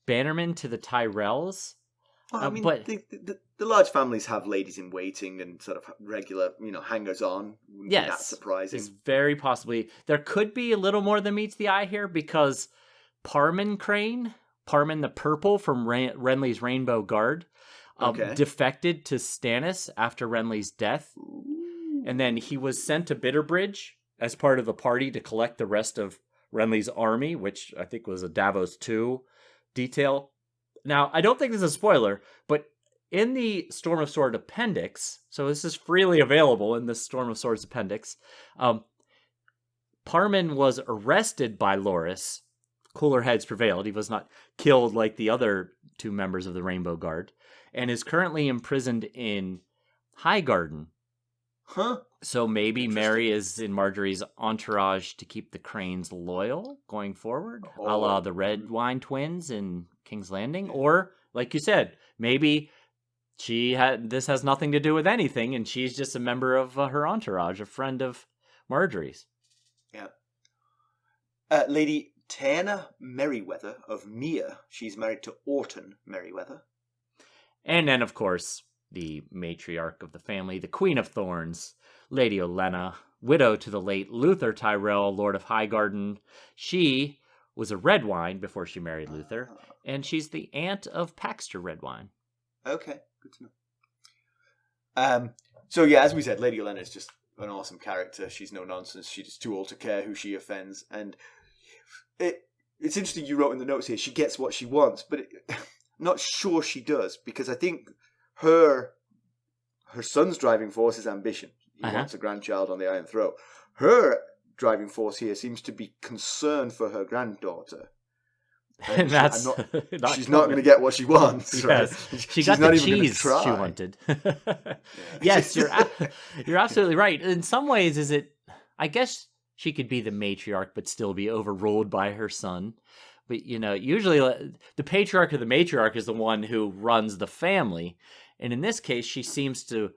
bannermen to the Tyrells. Well, I mean, but the large families have ladies in waiting and sort of regular, hangers-on. Yes, that's surprising. It's very possibly. There could be a little more than meets the eye here, because Parman Crane, Parman the Purple from Renly's Rainbow Guard, defected to Stannis after Renly's death. Ooh. And then he was sent to Bitterbridge as part of the party to collect the rest of Renly's army, which I think was a Davos 2 detail. Now, I don't think this is a spoiler, but in the Storm of Swords appendix, so this is freely available in the Storm of Swords appendix, Parman was arrested by Loras. Cooler heads prevailed. He was not killed like the other two members of the Rainbow Guard, and is currently imprisoned in Highgarden. Huh? So maybe Mary is in Margaery's entourage to keep the Cranes loyal going forward, a la the Red Wine twins in King's Landing. Or, like you said, maybe this has nothing to do with anything, and she's just a member of her entourage, a friend of Margaery's. Yeah. Lady Taena Merryweather of Mere. She's married to Orton Merryweather. And then, of course, the matriarch of the family, the Queen of Thorns, Lady Olenna, widow to the late Luther Tyrell, Lord of Highgarden. She was a Redwyne before she married Luther, and she's the aunt of Paxter Redwyne. Okay, good to know. So yeah, as we said, Lady Olenna is just an awesome character. She's no nonsense. She's too old to care who she offends, and it's interesting you wrote in the notes here, she gets what she wants, but not sure she does, because I think her son's driving force is ambition. He wants a grandchild on the Iron Throne. Her driving force here seems to be concern for her granddaughter. And that's she's not going to get what she wants. Yes. Right? She got the cheese she wanted. Yes, you're absolutely right. In some ways, I guess she could be the matriarch, but still be overruled by her son. But, usually the patriarch or the matriarch is the one who runs the family. And in this case, she seems to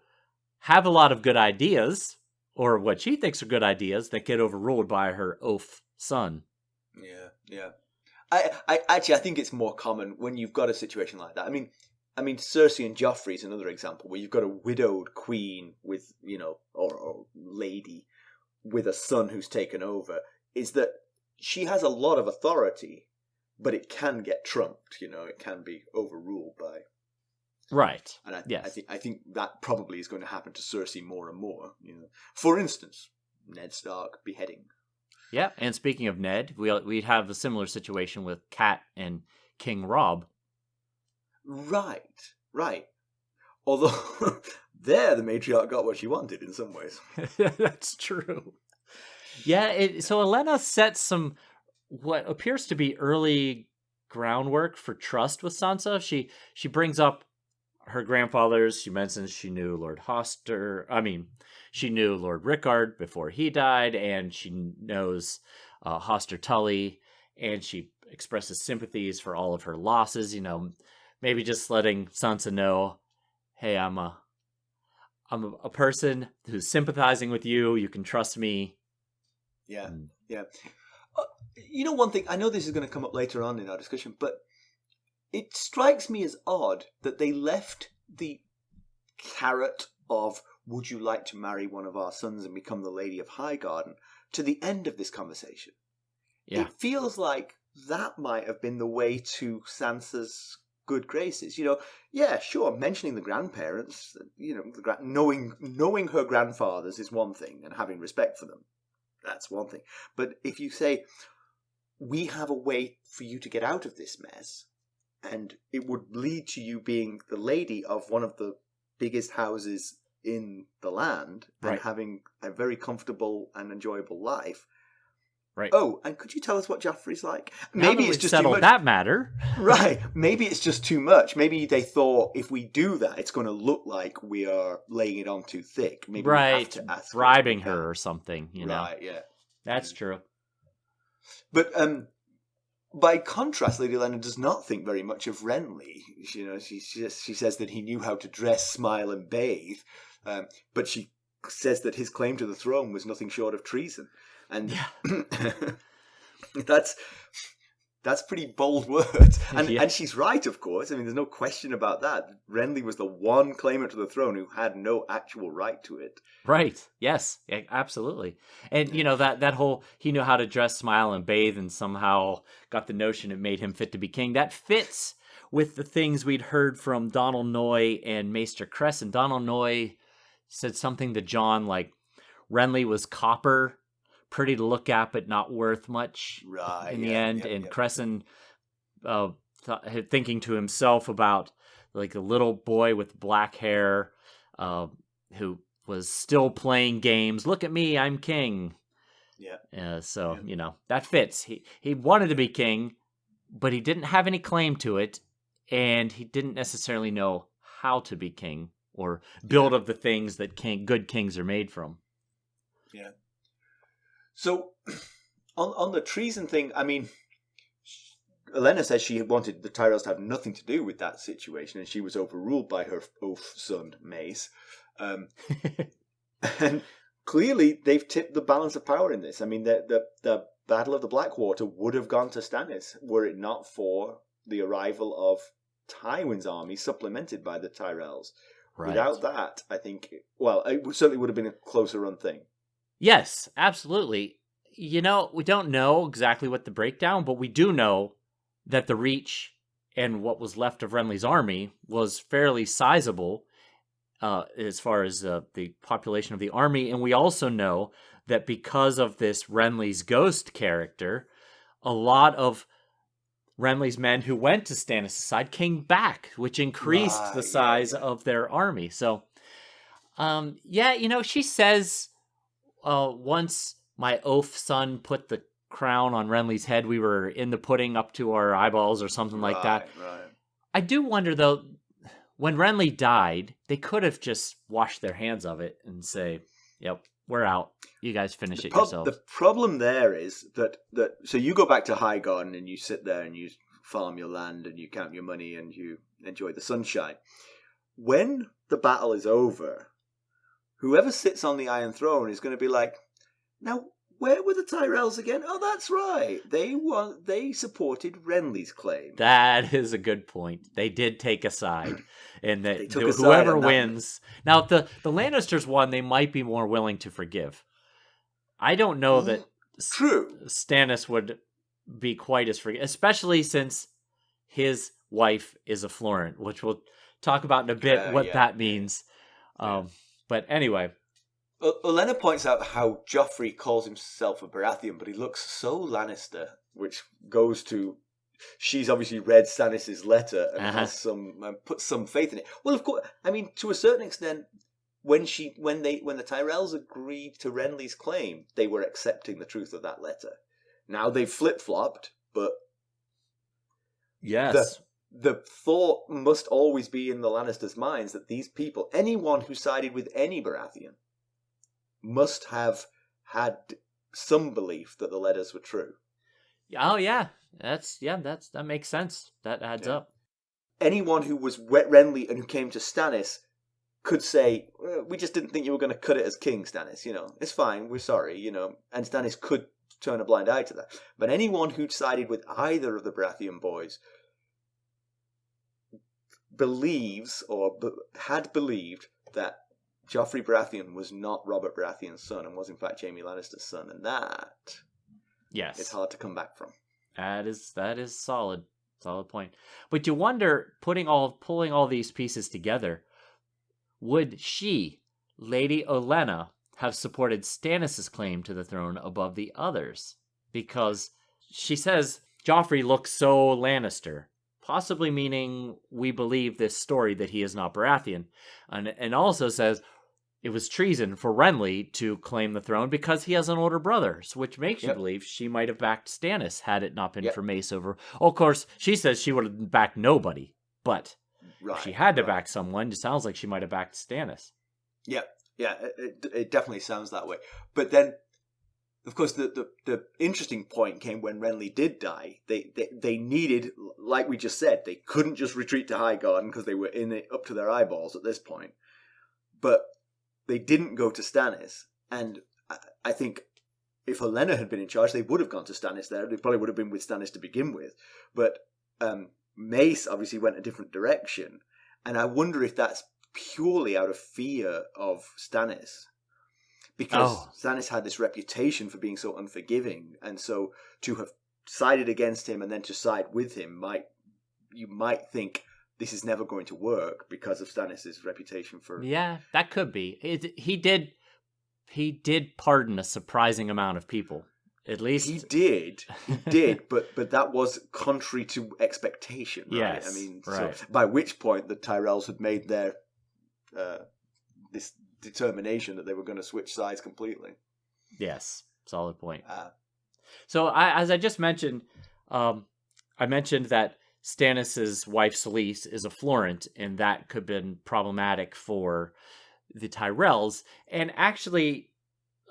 have a lot of good ideas, or what she thinks are good ideas, that get overruled by her oaf son. Yeah. I think it's more common when you've got a situation like that. I mean, Cersei and Joffrey is another example where you've got a widowed queen with, or lady with a son who's taken over, is that she has a lot of authority, but it can get trumped, it can be overruled by... Right. And yes. I think that probably is going to happen to Cersei more and more. For instance, Ned Stark beheading. Yeah, and speaking of Ned, we'd have a similar situation with Cat and King Robb. Right. Although there, the matriarch got what she wanted in some ways. That's true. Yeah, so Olenna sets some what appears to be early groundwork for trust with Sansa. She brings up her grandfathers. She mentions she knew she knew Lord Rickard before he died, and she knows Hoster Tully, and she expresses sympathies for all of her losses. Maybe just letting Sansa know, hey, I'm a person who's sympathizing with you. You can trust me. Yeah. One thing, I know this is going to come up later on in our discussion, but it strikes me as odd that they left the carrot of, would you like to marry one of our sons and become the Lady of Highgarden, to the end of this conversation. Yeah. It feels like that might have been the way to Sansa's good graces. Yeah, sure, mentioning the grandparents, knowing her grandfathers is one thing, and having respect for them, that's one thing. But if you say, we have a way for you to get out of this mess, and it would lead to you being the lady of one of the biggest houses in the land, and having a very comfortable and enjoyable life. Right. Oh, and could you tell us what Joffrey's like? Maybe it's just settled that matter. Right. Maybe it's just too much. Maybe they thought if we do that, it's going to look like we are laying it on too thick. Maybe we have to ask bribing her or something. Right. Yeah. That's true. But by contrast, Lady Olenna does not think very much of Renly. She says that he knew how to dress, smile, and bathe, but she says that his claim to the throne was nothing short of treason. And that's pretty bold words. And she's right, of course. I mean, there's no question about that. Renly was the one claimant to the throne who had no actual right to it. Right. Yes, absolutely. And, that whole, he knew how to dress, smile, and bathe, and somehow got the notion it made him fit to be king. That fits with the things we'd heard from Donald Noy and Maester Cresson. Donald Noy said something to Jon like, Renly was copper, pretty to look at, but not worth much in the end. And Cresson thinking to himself about like a little boy with black hair who was still playing games. Look at me, I'm king. Yeah. That fits. He wanted to be king, but he didn't have any claim to it, and he didn't necessarily know how to be king or build of the things that good kings are made from. Yeah. So, on the treason thing, I mean, Olenna says she wanted the Tyrells to have nothing to do with that situation, and she was overruled by her oaf son, Mace. And clearly, they've tipped the balance of power in this. I mean, the Battle of the Blackwater would have gone to Stannis were it not for the arrival of Tywin's army, supplemented by the Tyrells. Right. Without that, I think, it certainly would have been a closer run thing. Yes, absolutely. We don't know exactly what the breakdown, but we do know that the Reach and what was left of Renly's army was fairly sizable as far as the population of the army. And we also know that because of this Renly's ghost character, a lot of Renly's men who went to Stannis' side came back, which increased the size of their army. So, she says once my oaf son put the crown on Renly's head, we were in the pudding up to our eyeballs or something like that. Right. I do wonder, though, when Renly died, they could have just washed their hands of it and say, yep, we're out. You guys finish it yourselves. The problem there is that so you go back to Highgarden and you sit there and you farm your land and you count your money and you enjoy the sunshine. When the battle is over, whoever sits on the Iron Throne is going to be like, now, where were the Tyrells again? Oh, that's right. They supported Renly's claim. That is a good point. They did take a side. And that whoever wins. Now, the Lannisters won, they might be more willing to forgive. I don't know that Stannis would be quite as forgiving, especially since his wife is a Florent, which we'll talk about in a bit what that means. But anyway. Olenna points out how Joffrey calls himself a Baratheon, but he looks so Lannister, which goes to she's obviously read Stannis' letter and has put some faith in it. Well, of course, I mean, to a certain extent, when the Tyrells agreed to Renly's claim, they were accepting the truth of that letter. Now they've flip-flopped, but yes, the thought must always be in the Lannisters' minds that these people, anyone who sided with any Baratheon, must have had some belief that the letters were true. Oh yeah, that makes sense. That adds up. Anyone who was Renly and who came to Stannis could say, "We just didn't think you were going to cut it as king, Stannis. It's fine. We're sorry. And Stannis could turn a blind eye to that. But anyone who'd sided with either of the Baratheon boys believes or had believed that Joffrey Baratheon was not Robert Baratheon's son and was in fact Jaime Lannister's son, and that is hard to come back from. That is solid point. But you wonder, pulling all these pieces together, would she, Lady Olenna, have supported Stannis' claim to the throne above the others? Because she says Joffrey looks so Lannister, possibly meaning we believe this story that he is not Baratheon, and also says it was treason for Renly to claim the throne because he has an older brother, which makes you believe she might have backed Stannis had it not been for Mace over. Oh, of course, she says she would have backed nobody, but if she had to back someone, it sounds like she might have backed Stannis. Yeah, it definitely sounds that way. But then, of course, the interesting point came when Renly did die. They needed, like we just said, they couldn't just retreat to Highgarden because they were in it up to their eyeballs at this point. But they didn't go to Stannis, and I think if Olenna had been in charge, they would have gone to Stannis there. They probably would have been with Stannis to begin with. But Mace obviously went a different direction, and I wonder if that's purely out of fear of Stannis. Because Stannis had this reputation for being so unforgiving, and so to have sided against him and then to side with him, you might think this is never going to work because of Stannis' reputation for... Yeah, that could be. He did pardon a surprising amount of people. At least... He did, but that was contrary to expectation, right? Yes, I mean, right. So by which point the Tyrells had made their... this determination that they were going to switch sides completely. Yes, solid point. So as I just mentioned, I mentioned that Stannis' wife Selyse is a Florent, and that could have been problematic for the Tyrells. And actually,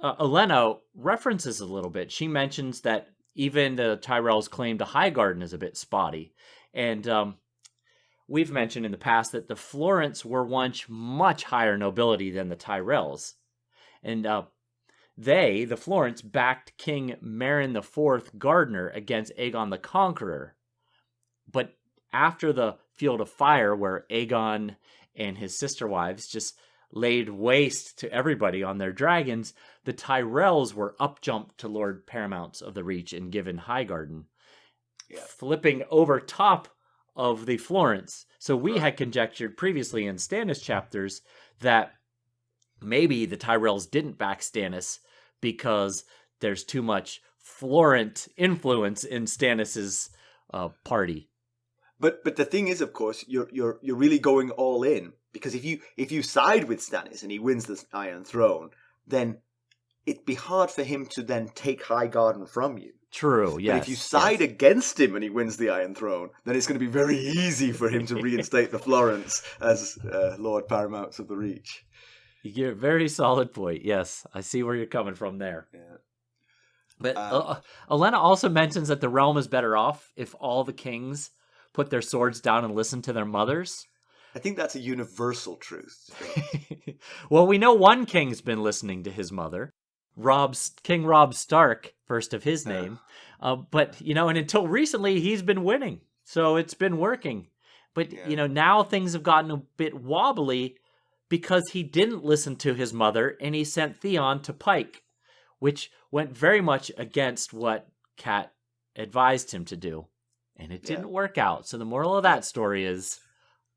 Olenna references a little bit. She mentions that even the Tyrells' claim to Highgarden is a bit spotty. And we've mentioned in the past that the Florents were once much higher nobility than the Tyrells. And the Florents, backed King Meryn IV Gardner against Aegon the Conqueror. But after the Field of Fire, where Aegon and his sister wives just laid waste to everybody on their dragons, the Tyrells were up-jumped to Lord Paramounts of the Reach and given Highgarden, flipping over top of the Florents. So we had conjectured previously in Stannis chapters that maybe the Tyrells didn't back Stannis because there's too much Florent influence in Stannis's party. But the thing is, of course, you're really going all in, because if you side with Stannis and he wins the Iron Throne, then it'd be hard for him to then take Highgarden from you. True, yes. But if you side against him and he wins the Iron Throne, then it's going to be very easy for him to reinstate the Florents as Lord Paramounts of the Reach. You get a very solid point. Yes, I see where you're coming from there. Yeah. But Olenna also mentions that the realm is better off if all the kings put their swords down and listen to their mothers. I think that's a universal truth. Well, we know one king's been listening to his mother, King Robb Stark, first of his name. But, and until recently, he's been winning. So it's been working. But, now things have gotten a bit wobbly because he didn't listen to his mother and he sent Theon to Pike, which went very much against what Cat advised him to do. And it didn't work out. So the moral of that story is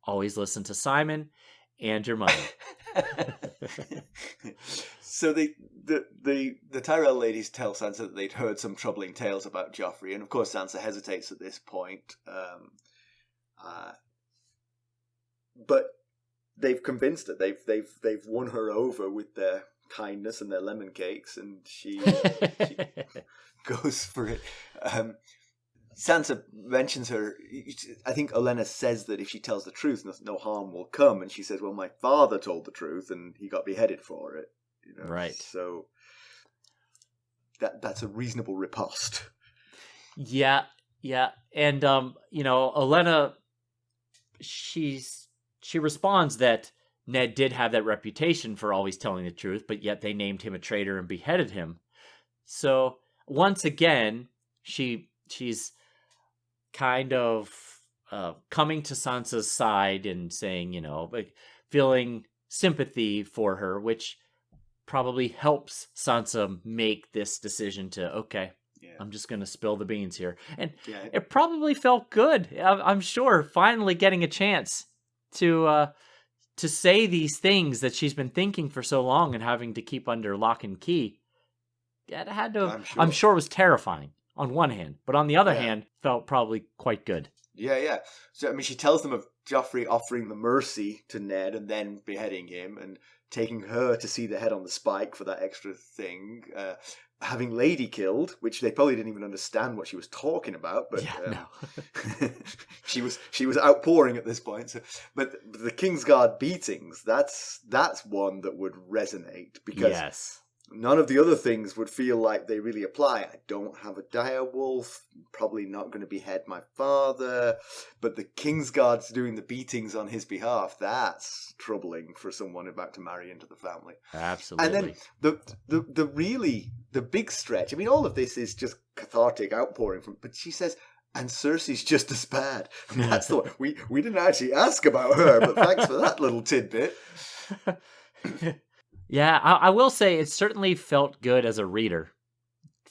always listen to Simon and your mother. So the Tyrell ladies tell Sansa that they'd heard some troubling tales about Joffrey, and of course Sansa hesitates at this point. But they've convinced her. They've won her over with their kindness and their lemon cakes, and she goes for it. Sansa mentions her. I think Olenna says that if she tells the truth, no harm will come. And she says, well, my father told the truth and he got beheaded for it. Right. So that's a reasonable riposte. Yeah. And, Olenna, she responds that Ned did have that reputation for always telling the truth, but yet they named him a traitor and beheaded him. So once again, she's kind of coming to Sansa's side and saying, feeling sympathy for her, which probably helps Sansa make this decision to, I'm just going to spill the beans here. And it probably felt good, I'm sure, finally getting a chance to say these things that she's been thinking for so long and having to keep under lock and key. It had to, I'm sure it was terrifying on one hand, but on the other hand, felt probably quite good. Yeah. So, she tells them of Joffrey offering the mercy to Ned and then beheading him and taking her to see the head on the spike for that extra thing. Having Lady killed, which they probably didn't even understand what she was talking about, but she was outpouring at this point. So, but the Kingsguard beatings, that's one that would resonate because none of the other things would feel like they really apply. I don't have a direwolf, probably not going to behead my father, but the Kingsguard's doing the beatings on his behalf. That's troubling for someone about to marry into the family. Absolutely. And then the big stretch, all of this is just cathartic outpouring but she says, and Cersei's just as bad. That's the one. We didn't actually ask about her, but thanks for that little tidbit. Yeah, I will say it certainly felt good as a reader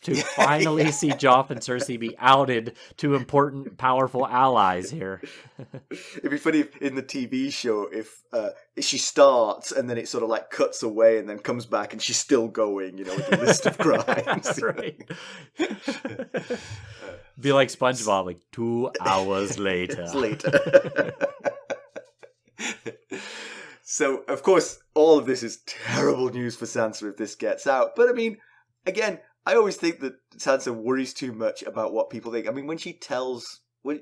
to finally see Joff and Cersei be outed to important, powerful allies here. It'd be funny if in the TV show if she starts and then it sort of like cuts away and then comes back and she's still going, with the list of crimes. Right. Be like SpongeBob, like 2 hours later. It's later. So, of course, all of this is terrible news for Sansa if this gets out. But, again, I always think that Sansa worries too much about what people think. When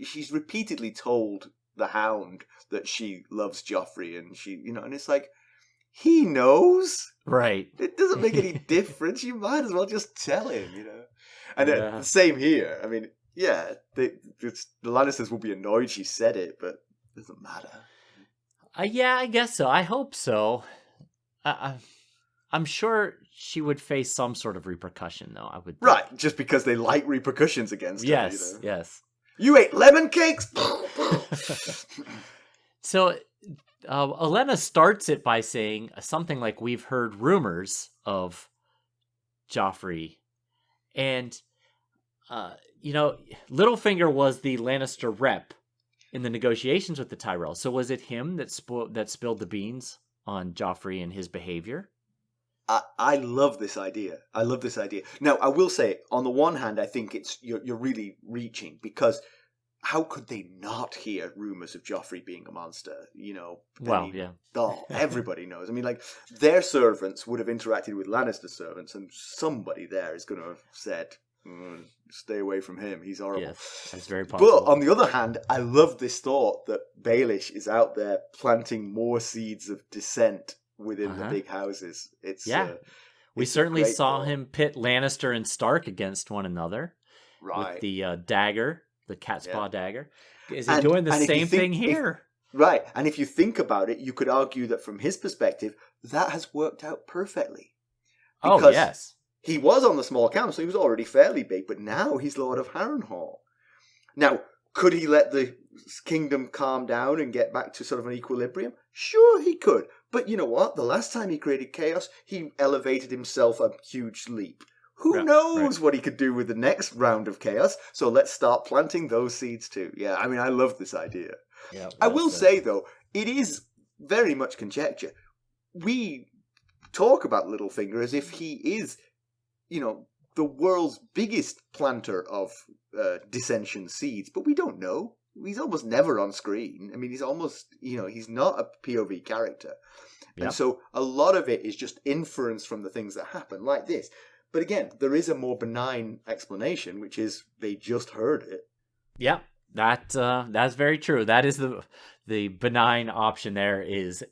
she's repeatedly told the Hound that she loves Joffrey and and it's like, he knows. Right. It doesn't make any difference. You might as well just tell him, And Yeah. the same here. I mean, yeah, the Lannisters will be annoyed she said it, but it doesn't matter. Yeah, I guess so. I hope so. I'm sure she would face some sort of repercussion, though. I would think. Right, just because they like repercussions against her. Yes, yes. You ate lemon cakes. So, Olenna starts it by saying something like, "We've heard rumors of Joffrey," and Littlefinger was the Lannister rep in the negotiations with the Tyrells. So was it him that spilled the beans on Joffrey and his behavior? I love this idea. Now, I will say, on the one hand, I think you're really reaching, because how could they not hear rumors of Joffrey being a monster? Everybody knows. I mean, like, their servants would have interacted with Lannister servants, and somebody there is going to have said, stay away from him. He's horrible. Yes, that's very possible. But on the other hand, I love this thought that Baelish is out there planting more seeds of dissent within the big houses. We certainly saw him pit Lannister and Stark against one another. Right. With the dagger, the cat's paw dagger. Is he doing the same thing here? Right. And if you think about it, you could argue that from his perspective, that has worked out perfectly. Because yes. He was on the small council, he was already fairly big, but now he's Lord of Harrenhal. Now, could he let the kingdom calm down and get back to sort of an equilibrium? Sure, he could. But you know what? The last time he created chaos, he elevated himself a huge leap. Who knows what he could do with the next round of chaos? So let's start planting those seeds too. Yeah, I mean, I love this idea. Yeah, I will say, though, it is very much conjecture. We talk about Littlefinger as if he is, the world's biggest planter of dissension seeds, but we don't know. He's almost never on screen. I mean, he's almost, he's not a POV character. Yep. And so a lot of it is just inference from the things that happen, like this. But again, there is a more benign explanation, which is they just heard it. Yeah, that's very true. That is the benign option. There is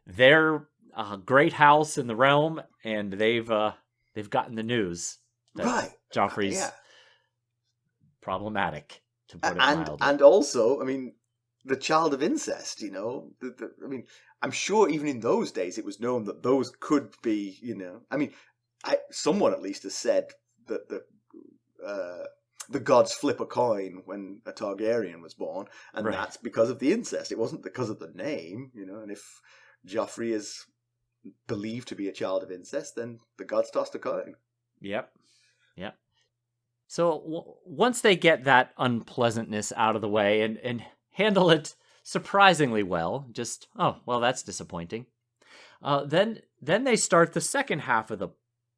their great house in the realm, and they've gotten the news that Joffrey's problematic, to put it mildly. And also, I mean, the child of incest. I mean, I'm sure even in those days it was known that those could be. I mean, someone at least has said that the gods flip a coin when a Targaryen was born, and that's because of the incest. It wasn't because of the name, And if Joffrey is believed to be a child of incest, then the gods tossed a coin. Yep. So once they get that unpleasantness out of the way and handle it surprisingly well, that's disappointing. Then they start the second half of the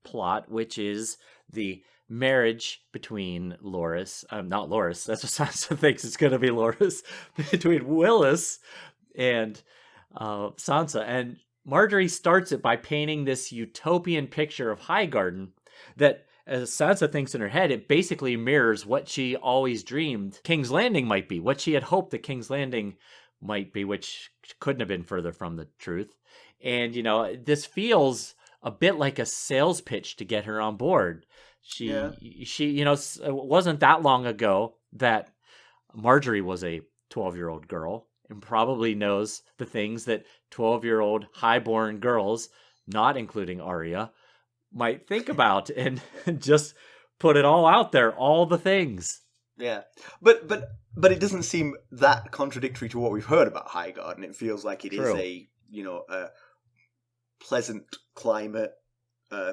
plot, which is the marriage between not Loras, that's what Sansa thinks it's going to be Loras, between Willis and Sansa. And Margaery starts it by painting this utopian picture of Highgarden that, as Sansa thinks in her head, it basically mirrors what she always dreamed King's Landing might be, what she had hoped that King's Landing might be, which couldn't have been further from the truth. And, this feels a bit like a sales pitch to get her on board. It wasn't that long ago that Margaery was a 12-year-old girl and probably knows the things that 12-year-old highborn girls, not including Arya, might think about, and just put it all out there, all the things. Yeah, but it doesn't seem that contradictory to what we've heard about Highgarden. It feels like it is a pleasant climate,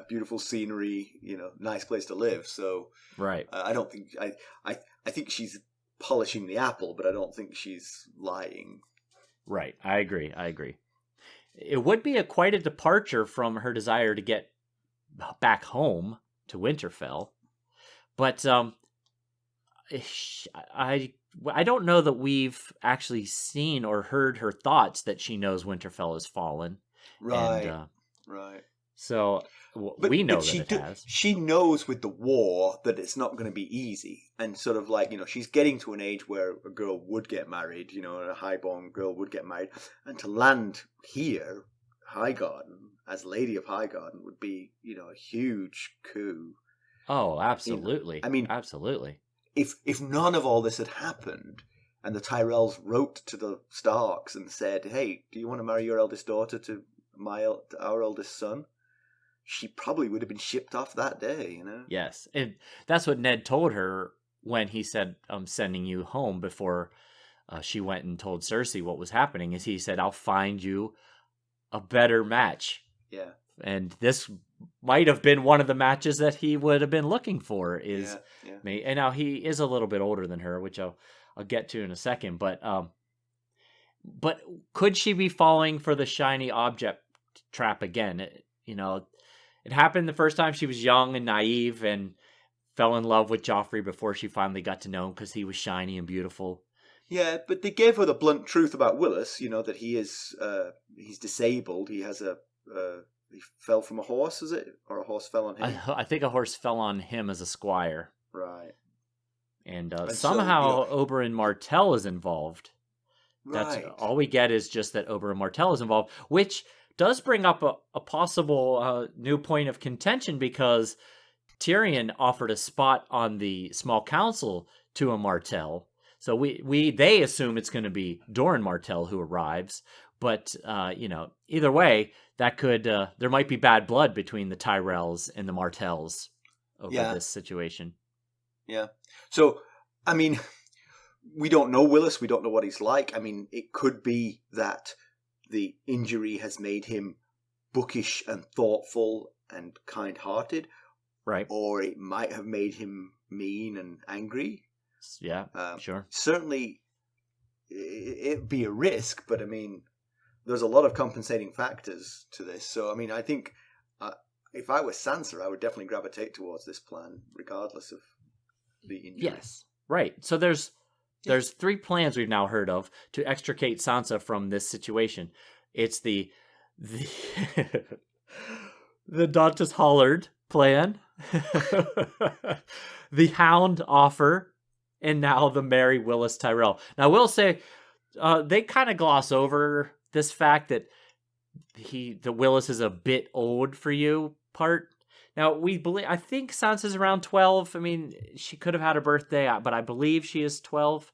beautiful scenery, nice place to live. So I don't think I think she's polishing the apple, but I don't think she's lying. Right, I agree. It would be quite a departure from her desire to get back home to Winterfell, but I don't know that we've actually seen or heard her thoughts that she knows Winterfell has fallen. Right. So we know that it has. She knows with the war that it's not going to be easy, and sort of like she's getting to an age where a girl would get married, a highborn girl would get married, and to land here, Highgarden, as Lady of Highgarden, would be a huge coup. Oh, absolutely. I mean, absolutely. If none of all this had happened, and the Tyrells wrote to the Starks and said, "Hey, do you want to marry your eldest daughter to our eldest son?" she probably would have been shipped off that day, you know? Yes. And that's what Ned told her when he said, "I'm sending you home," before she went and told Cersei what was happening, is he said, "I'll find you a better match." Yeah. And this might have been one of the matches that he would have been looking for, is me. And now he is a little bit older than her, which I'll get to in a second. But could she be falling for the shiny object trap again? It happened the first time. She was young and naive and fell in love with Joffrey before she finally got to know him because he was shiny and beautiful. Yeah, but they gave her the blunt truth about Willis, that he is, he's disabled. He has he fell from a horse, is it? Or a horse fell on him? I think a horse fell on him as a squire. Right. And somehow Oberyn Martell is involved. Right. That's all we get, is just that Oberyn Martell is involved, which does bring up a possible new point of contention, because Tyrion offered a spot on the small council to a Martell. So they assume it's going to be Doran Martell who arrives, but either way, that could there might be bad blood between the Tyrells and the Martells over this situation. Yeah. So, I mean, we don't know Willis. We don't know what he's like. I mean, it could be that the injury has made him bookish and thoughtful and kind-hearted. Right. Or it might have made him mean and angry. Yeah, sure. Certainly, it'd be a risk, but I mean, there's a lot of compensating factors to this. So, I mean, I think if I was Sansa, I would definitely gravitate towards this plan, regardless of the injury. Yes, right. So there's 3 plans we've now heard of to extricate Sansa from this situation. It's the Dantas Hollard plan, the Hound offer, and now the marry Willis Tyrell. Now, I will say, they kind of gloss over this fact that the Willis is a bit old for you part. Now, I think Sansa's around 12. I mean, she could have had her birthday, but I believe she is 12.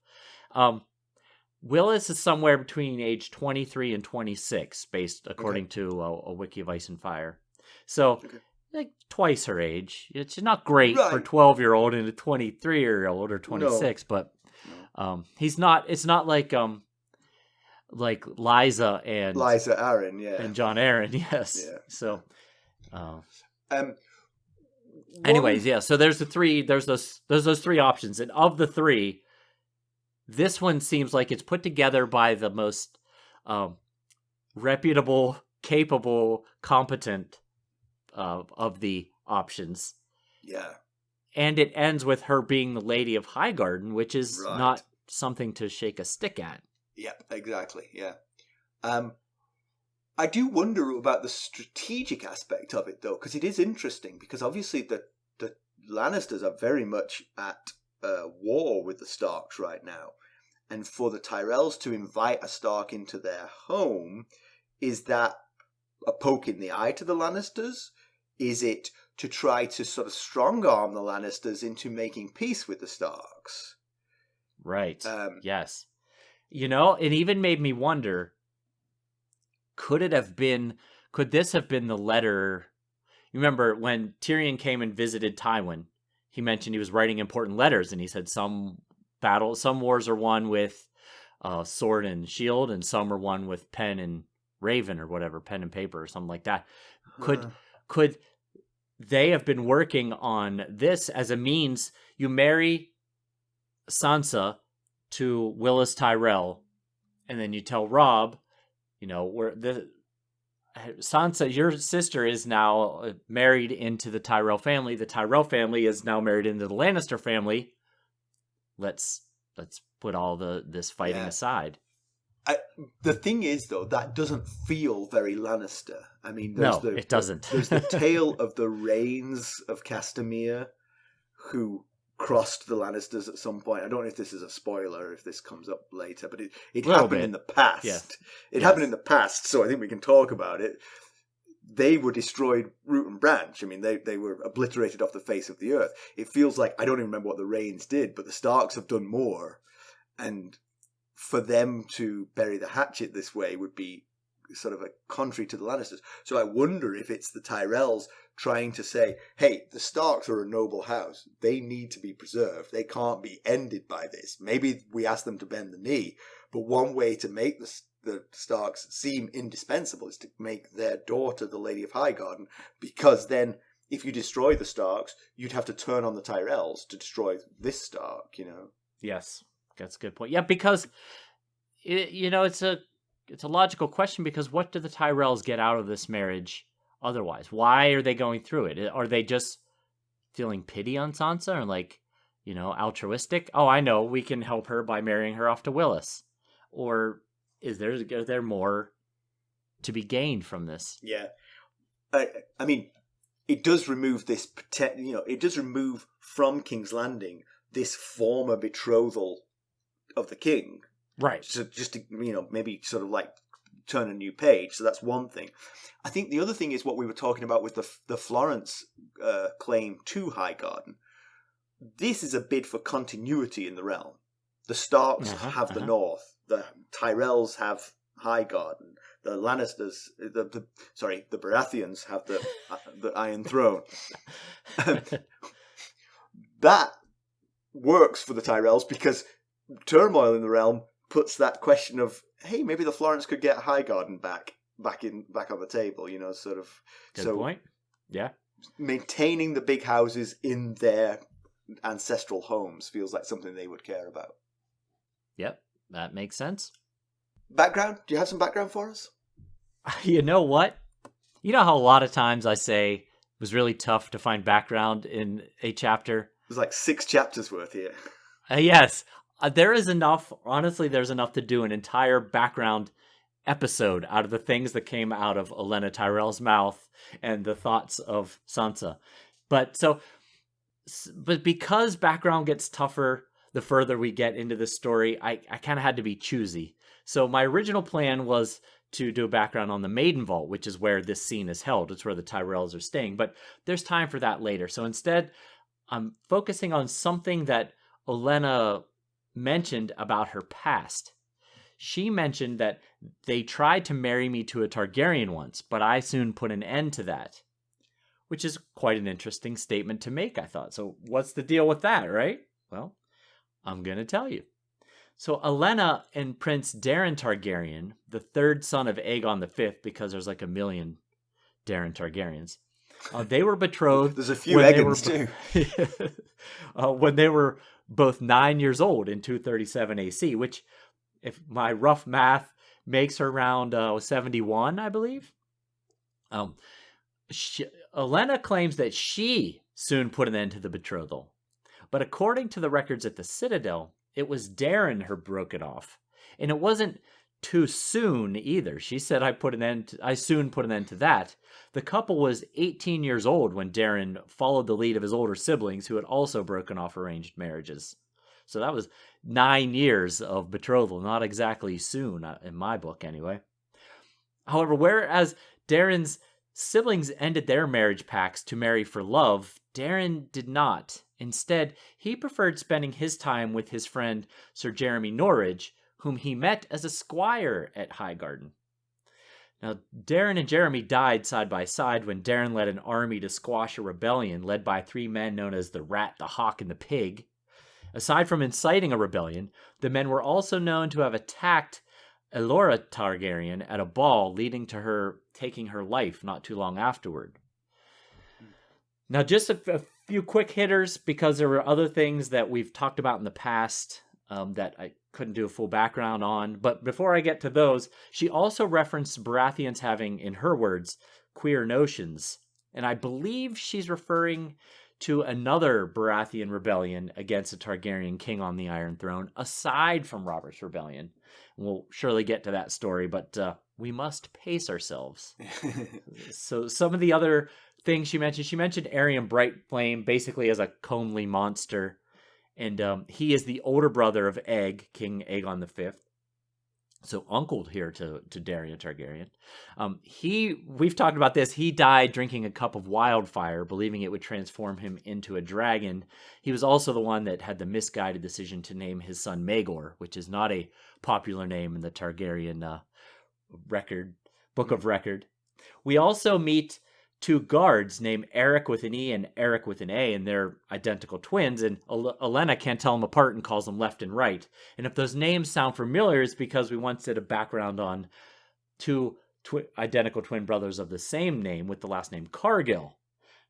Willis is somewhere between age 23 and 26, according to a Wiki of Ice and Fire. So, like twice her age. It's not great for a 12-year-old and a 23-year-old or 26, but he's not. It's not like Liza Arryn, and John Arryn, yes. Yeah. So, anyways, yeah. So there's those 3 options, and of the 3, this one seems like it's put together by the most reputable, capable, competent of the options. Yeah. And it ends with her being the Lady of Highgarden, which is not something to shake a stick at. Yep, exactly, yeah. I do wonder about the strategic aspect of it, though, because it is interesting, because obviously the Lannisters are very much at war with the Starks right now. And for the Tyrells to invite a Stark into their home, is that a poke in the eye to the Lannisters? Is it to try to sort of strong-arm the Lannisters into making peace with the Starks? Right, yes. It even made me wonder, could this have been the letter? You remember when Tyrion came and visited Tywin, he mentioned he was writing important letters, and he said some wars are won with sword and shield, and some are won with pen and raven, or whatever, pen and paper, or something like that. Could they have been working on this as a means? You marry Sansa to Willis Tyrell, and then you tell Robb, Sansa, your sister, is now married into the Tyrell family. The Tyrell family is now married into the Lannister family. Let's put all this fighting aside. The thing is, though, that doesn't feel very Lannister. I mean, it doesn't. There's the tale of the Rains of Castamere, who crossed the Lannisters at some point. I don't know if this is a spoiler, if this comes up later, but it happened in the past. Yes. It happened in the past, so I think we can talk about it. they were destroyed root and branch. I mean, they were obliterated off the face of the earth. It feels like, I don't even remember what the Rains did, but the Starks have done more. And for them to bury the hatchet this way would be sort of a contrary to the Lannisters. So I wonder if it's the Tyrells trying to say, hey, the Starks are a noble house. They need to be preserved. They can't be ended by this. Maybe we ask them to bend the knee, but one way to make the Starks seem indispensable is to make their daughter the Lady of Highgarden, because then if you destroy the Starks, you'd have to turn on the Tyrells to destroy this Stark, you know? Yes, that's a good point. Yeah, because, it's a logical question, because what do the Tyrells get out of this marriage otherwise? Why are they going through it? Are they just feeling pity on Sansa, or like, altruistic? Oh, I know, we can help her by marrying her off to Willis. Or is there more to be gained from this? Yeah. I mean, it does remove this, it does remove from King's Landing this former betrothal of the king. Right. So just to, maybe sort of like turn a new page. So that's one thing. I think the other thing is what we were talking about with the Florence claim to Highgarden. This is a bid for continuity in the realm. The Starks have the North. The Tyrells have Highgarden. The Lannisters, the Baratheons have the Iron Throne. That works for the Tyrells because turmoil in the realm puts that question of, hey, maybe the Florence could get Highgarden back on the table, sort of. Good point. Yeah. Maintaining the big houses in their ancestral homes feels like something they would care about. Yep, that makes sense. Background? Do you have some background for us? You know what? You know how a lot of times I say it was really tough to find background in a chapter? There's like 6 chapters worth here. Yes. There is enough. Honestly, there's enough to do an entire background episode out of the things that came out of Olenna Tyrell's mouth and the thoughts of Sansa. But because background gets tougher the further we get into the story, I kind of had to be choosy. So my original plan was to do a background on the Maidenvault, which is where this scene is held. It's where the Tyrells are staying. But there's time for that later. So instead, I'm focusing on something that Olenna mentioned about her past. She mentioned that they tried to marry me to a Targaryen once, but I soon put an end to that. Which is quite an interesting statement to make, I thought. So what's the deal with that, right? Well, I'm going to tell you. So Olenna and Prince Daeron Targaryen, the third son of Aegon V, because there's like a million Daeron Targaryens, they were betrothed. There's a few Aegons too. When they were both 9 years old in 237 AC, which, if my rough math makes her around 71, I believe. Olenna claims that she soon put an end to the betrothal. But according to the records at the Citadel, it was Daeron who broke it off. And it wasn't too soon either. She said, I soon put an end to that. The couple was 18 years old when Daeron followed the lead of his older siblings who had also broken off arranged marriages. So that was 9 years of betrothal. Not exactly soon, in my book anyway. However, whereas Daeron's siblings ended their marriage pacts to marry for love, Daeron did not. Instead, he preferred spending his time with his friend Sir Jeremy Norridge, whom he met as a squire at Highgarden. Now, Daeron and Jeremy died side by side when Daeron led an army to squash a rebellion led by 3 men known as the Rat, the Hawk, and the Pig. Aside from inciting a rebellion, the men were also known to have attacked Elora Targaryen at a ball, leading to her taking her life not too long afterward. Now, just a few quick hitters, because there were other things that we've talked about in the past that I couldn't do a full background on. But before I get to those, she also referenced Baratheons having, in her words, queer notions. And I believe she's referring to another Baratheon rebellion against a Targaryen king on the Iron Throne, aside from Robert's Rebellion. We'll surely get to that story, but we must pace ourselves. So some of the other things she mentioned Aerion Brightflame basically as a comely monster, and he is the older brother of King Aegon V. so uncle here to Daeron Targaryen. We've talked about this. He died drinking a cup of wildfire, believing it would transform him into a dragon. He was also the one that had the misguided decision to name his son Maegor, which is not a popular name in the Targaryen book of record. We also meet two guards named Eric with an E and Eric with an A, and they're identical twins, and Olenna can't tell them apart and calls them left and right. And if those names sound familiar, it's because we once did a background on two identical twin brothers of the same name with the last name Cargill.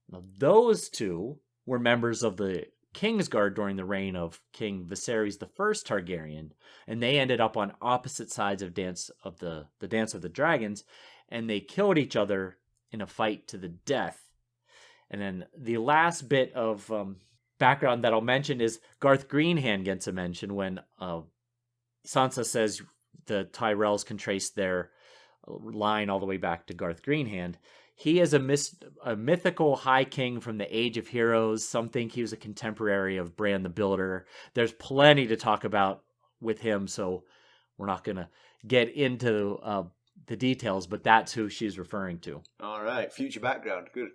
Now, those two were members of the Kingsguard during the reign of King Viserys I Targaryen, and they ended up on opposite sides of the Dance of the Dragons, and they killed each other in a fight to the death. And then the last bit of background that I'll mention is Garth Greenhand gets a mention when Sansa says the Tyrells can trace their line all the way back to Garth Greenhand. He is a mythical high king from the Age of Heroes. Some think he was a contemporary of Bran the Builder. There's plenty to talk about with him, so we're not going to get into the details, but that's who she's referring to. All right, future background, good.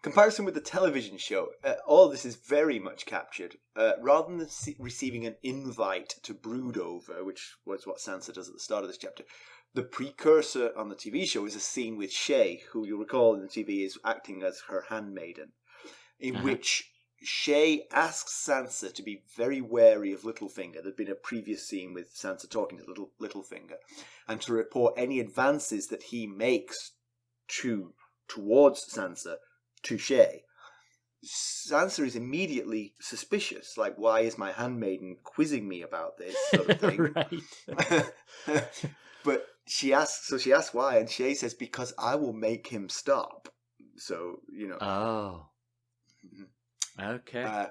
Comparison with the television show, all of this is very much captured. Rather than receiving an invite to brood over, which was what Sansa does at the start of this chapter, the precursor on the TV show is a scene with Shay, who you'll recall in the TV is acting as her handmaiden, in which Shay asks Sansa to be very wary of Littlefinger. There'd been a previous scene with Sansa talking to Littlefinger, and to report any advances that he makes towards Sansa to Shay. Sansa is immediately suspicious, like, why is my handmaiden quizzing me about this sort of thing? But she asks why, and Shay says, because I will make him stop. So, you know. Oh. Okay.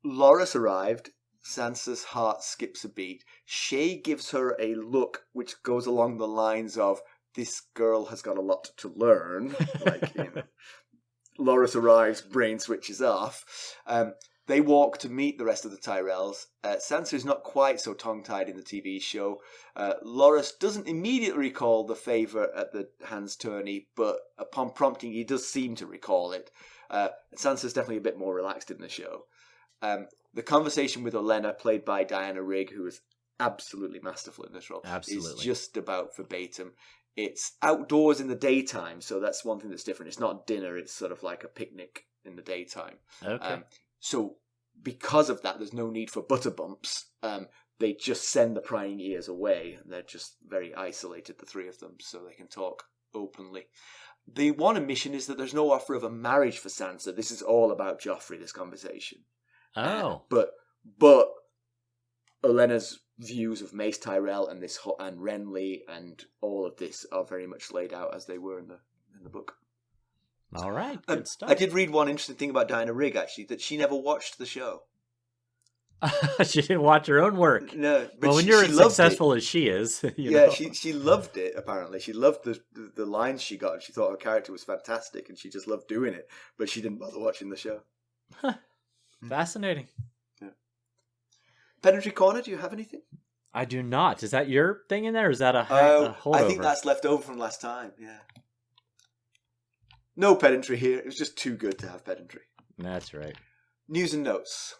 Loras arrived. Sansa's heart skips a beat. Shay gives her a look which goes along the lines of, this girl has got a lot to learn. Like, you know, Loras arrives, brain switches off. They walk to meet the rest of the Tyrells. Sansa is not quite so tongue-tied in the TV show. Loras doesn't immediately recall the favour at the Hands Tourney, but upon prompting, he does seem to recall it. Sansa's definitely a bit more relaxed in the show. The conversation with Olenna, played by Diana Rigg, who is absolutely masterful in this role, is just about verbatim. It's outdoors in the daytime, so that's one thing that's different. It's not dinner, it's sort of like a picnic in the daytime. Okay. So because of that, there's no need for butter bumps. They just send the prying ears away, and they're just very isolated, the three of them, so they can talk openly. The one omission is that there's no offer of a marriage for Sansa. This is all about Joffrey, this conversation. Oh. But Olenna's views of Mace Tyrell and Renly and all of this are very much laid out as they were in the book. All right, good stuff. I did read one interesting thing about Diana Rigg, actually, that she never watched the show. She didn't watch her own work. No, but well, when you're as successful as she is, you know. she loved it. Apparently, she loved the lines she got. She thought her character was fantastic, and she just loved doing it. But she didn't bother watching the show. Huh. Fascinating. Yeah. Pedantry Corner. Do you have anything? I do not. Is that your thing in there? Or is that a holdover? I think that's left over from last time. Yeah. No pedantry here. It was just too good to have pedantry. That's right. News and notes.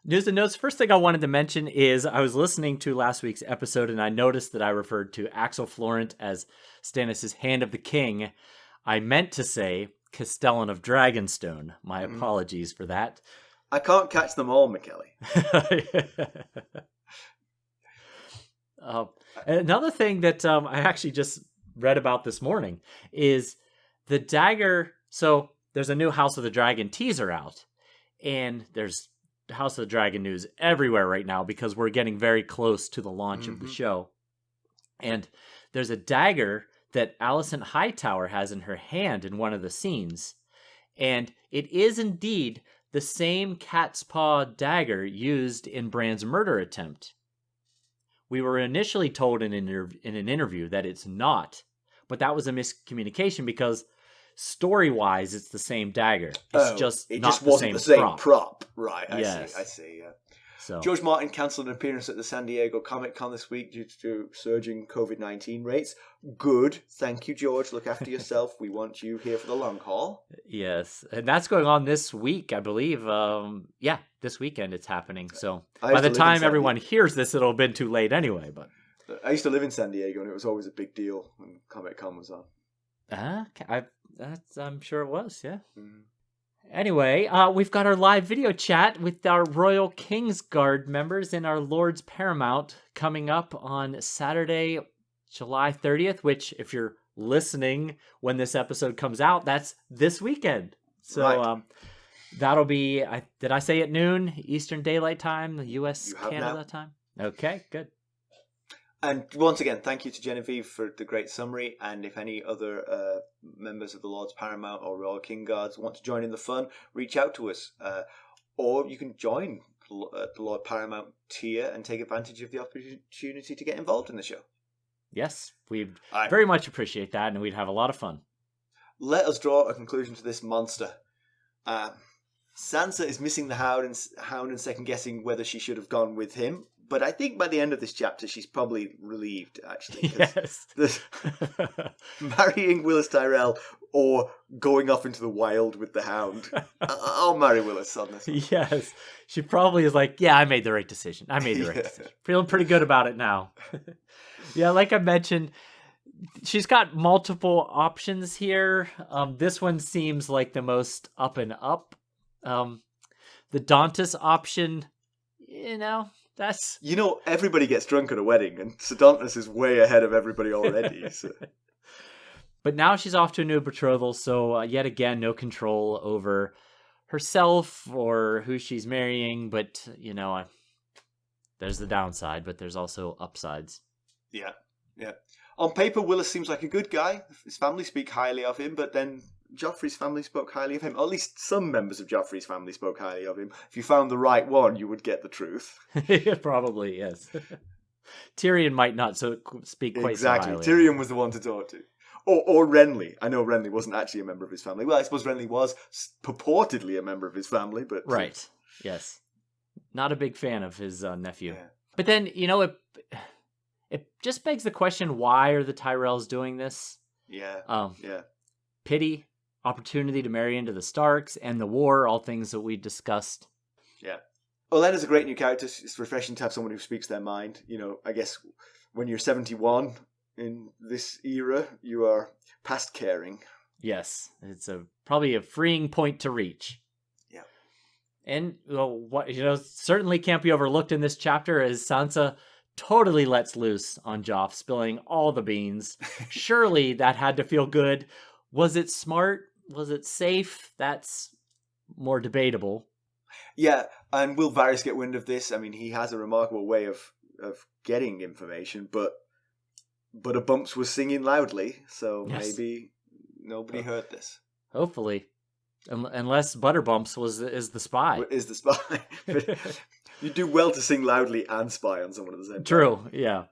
News and notes. First thing I wanted to mention is I was listening to last week's episode and I noticed that I referred to Axel Florent as Stannis' Hand of the King. I meant to say Castellan of Dragonstone. My apologies for that. I can't catch them all, Mackelly. Another thing that I actually just read about this morning is the dagger. So there's a new House of the Dragon teaser out, and there's House of the Dragon news everywhere right now because we're getting very close to the launch of the show. And there's a dagger that Alicent Hightower has in her hand in one of the scenes. And it is indeed the same cat's paw dagger used in Bran's murder attempt. We were initially told in an interview that it's not, but that was a miscommunication because story-wise, it's the same dagger. It's just it not just wasn't the same prop. Right, I see, yeah. So George Martin cancelled an appearance at the San Diego Comic-Con this week due to surging COVID-19 rates. Good. Thank you, George. Look after yourself. We want you here for the long haul. yes, and that's going on this week, I believe. This weekend it's happening. So by the time everyone hears this, it'll have been too late anyway. But I used to live in San Diego, and it was always a big deal when Comic-Con was on. I'm sure it was, yeah. Mm. Anyway, we've got our live video chat with our Royal Kingsguard members in our Lords Paramount coming up on Saturday, July 30th, which, if you're listening when this episode comes out, that's this weekend. So right. That'll be, did I say at noon, Eastern Daylight Time, the U.S. Canada now. Time? Okay, good. And once again, thank you to Genevieve for the great summary. And if any other members of the Lords Paramount or Royal King Guards want to join in the fun, reach out to us. Or you can join the Lord Paramount tier and take advantage of the opportunity to get involved in the show. Yes, we'd very much appreciate that, and we'd have a lot of fun. Let us draw a conclusion to this monster. Sansa is missing the Hound and second-guessing whether she should have gone with him. But I think by the end of this chapter, she's probably relieved, actually. Yes. Marrying Willis Tyrell or going off into the wild with the Hound. I'll marry Willis on this one. Yes. She probably is like, yeah, I made the right decision. Decision. Feeling pretty good about it now. Yeah, like I mentioned, she's got multiple options here. This one seems like the most up and up. The Dantas option, that's... everybody gets drunk at a wedding, and Sedontus is way ahead of everybody already. So. But now she's off to a new betrothal, so yet again, no control over herself or who she's marrying. But, there's the downside, but there's also upsides. Yeah. On paper, Willis seems like a good guy. His family speak highly of him, but then Joffrey's family spoke highly of him. Or at least some members of Joffrey's family spoke highly of him. If you found the right one, you would get the truth. Probably, yes. Tyrion might not speak quite so highly. Exactly. Tyrion was the one to talk to. Or Renly. I know Renly wasn't actually a member of his family. Well, I suppose Renly was purportedly a member of his family, but... Right, yes. Not a big fan of his nephew. Yeah. But then, it just begs the question, why are the Tyrells doing this? Yeah. Pity, opportunity to marry into the Starks, and the war, all things that we discussed. Yeah. Olenna's a great new character. It's refreshing to have someone who speaks their mind. I guess when you're 71 in this era, you are past caring. Yes. It's probably a freeing point to reach. Yeah. And what certainly can't be overlooked in this chapter is Sansa totally lets loose on Joff, spilling all the beans. Surely that had to feel good. Was it smart? Was it safe? That's more debatable. Yeah, and will Varys get wind of this? I mean, he has a remarkable way of getting information, but a Bumps was singing loudly, so yes. Maybe nobody heard this. Hopefully. Unless Butterbumps is the spy. Is the spy. You do well to sing loudly and spy on someone at the same time. True, yeah.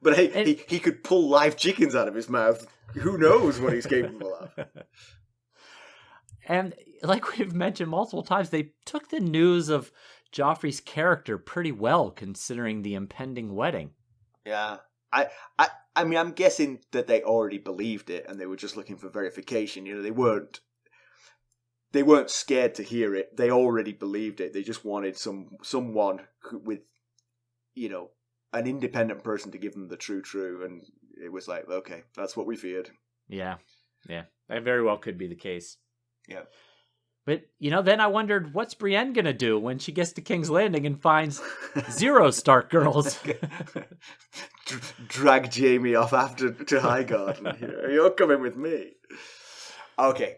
But hey, he could pull live chickens out of his mouth. Who knows what he's capable of? And like we've mentioned multiple times, they took the news of Joffrey's character pretty well, considering the impending wedding. Yeah. I mean, I'm guessing that they already believed it, and they were just looking for verification. They weren't scared to hear it. They already believed it. They just wanted someone with, an independent person to give them the true. And it was like, okay, that's what we feared. Yeah. That very well could be the case. Yeah. But, then I wondered, what's Brienne going to do when she gets to King's Landing and finds 0 Stark girls? Drag Jaime off after to Highgarden. You're coming with me. Okay.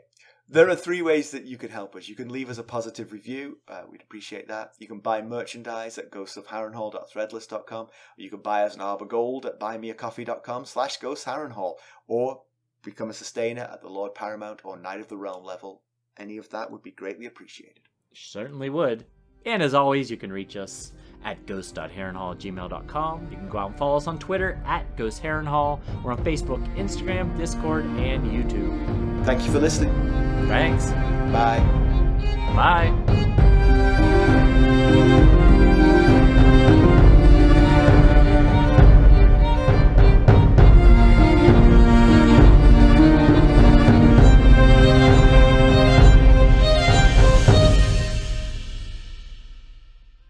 There are 3 ways that you can help us. You can leave us a positive review. We'd appreciate that. You can buy merchandise at ghostofharrenhal.threadless.com. Or you can buy us an arbor gold at buymeacoffee.com/ghostharrenhal. Or become a sustainer at the Lord Paramount or Knight of the Realm level. Any of that would be greatly appreciated. Certainly would. And as always, you can reach us at ghost.harrenhal@gmail.com. You can go out and follow us on Twitter at @ghostharrenhal. We're on Facebook, Instagram, Discord, and YouTube. Thank you for listening. Thanks. Bye. Bye.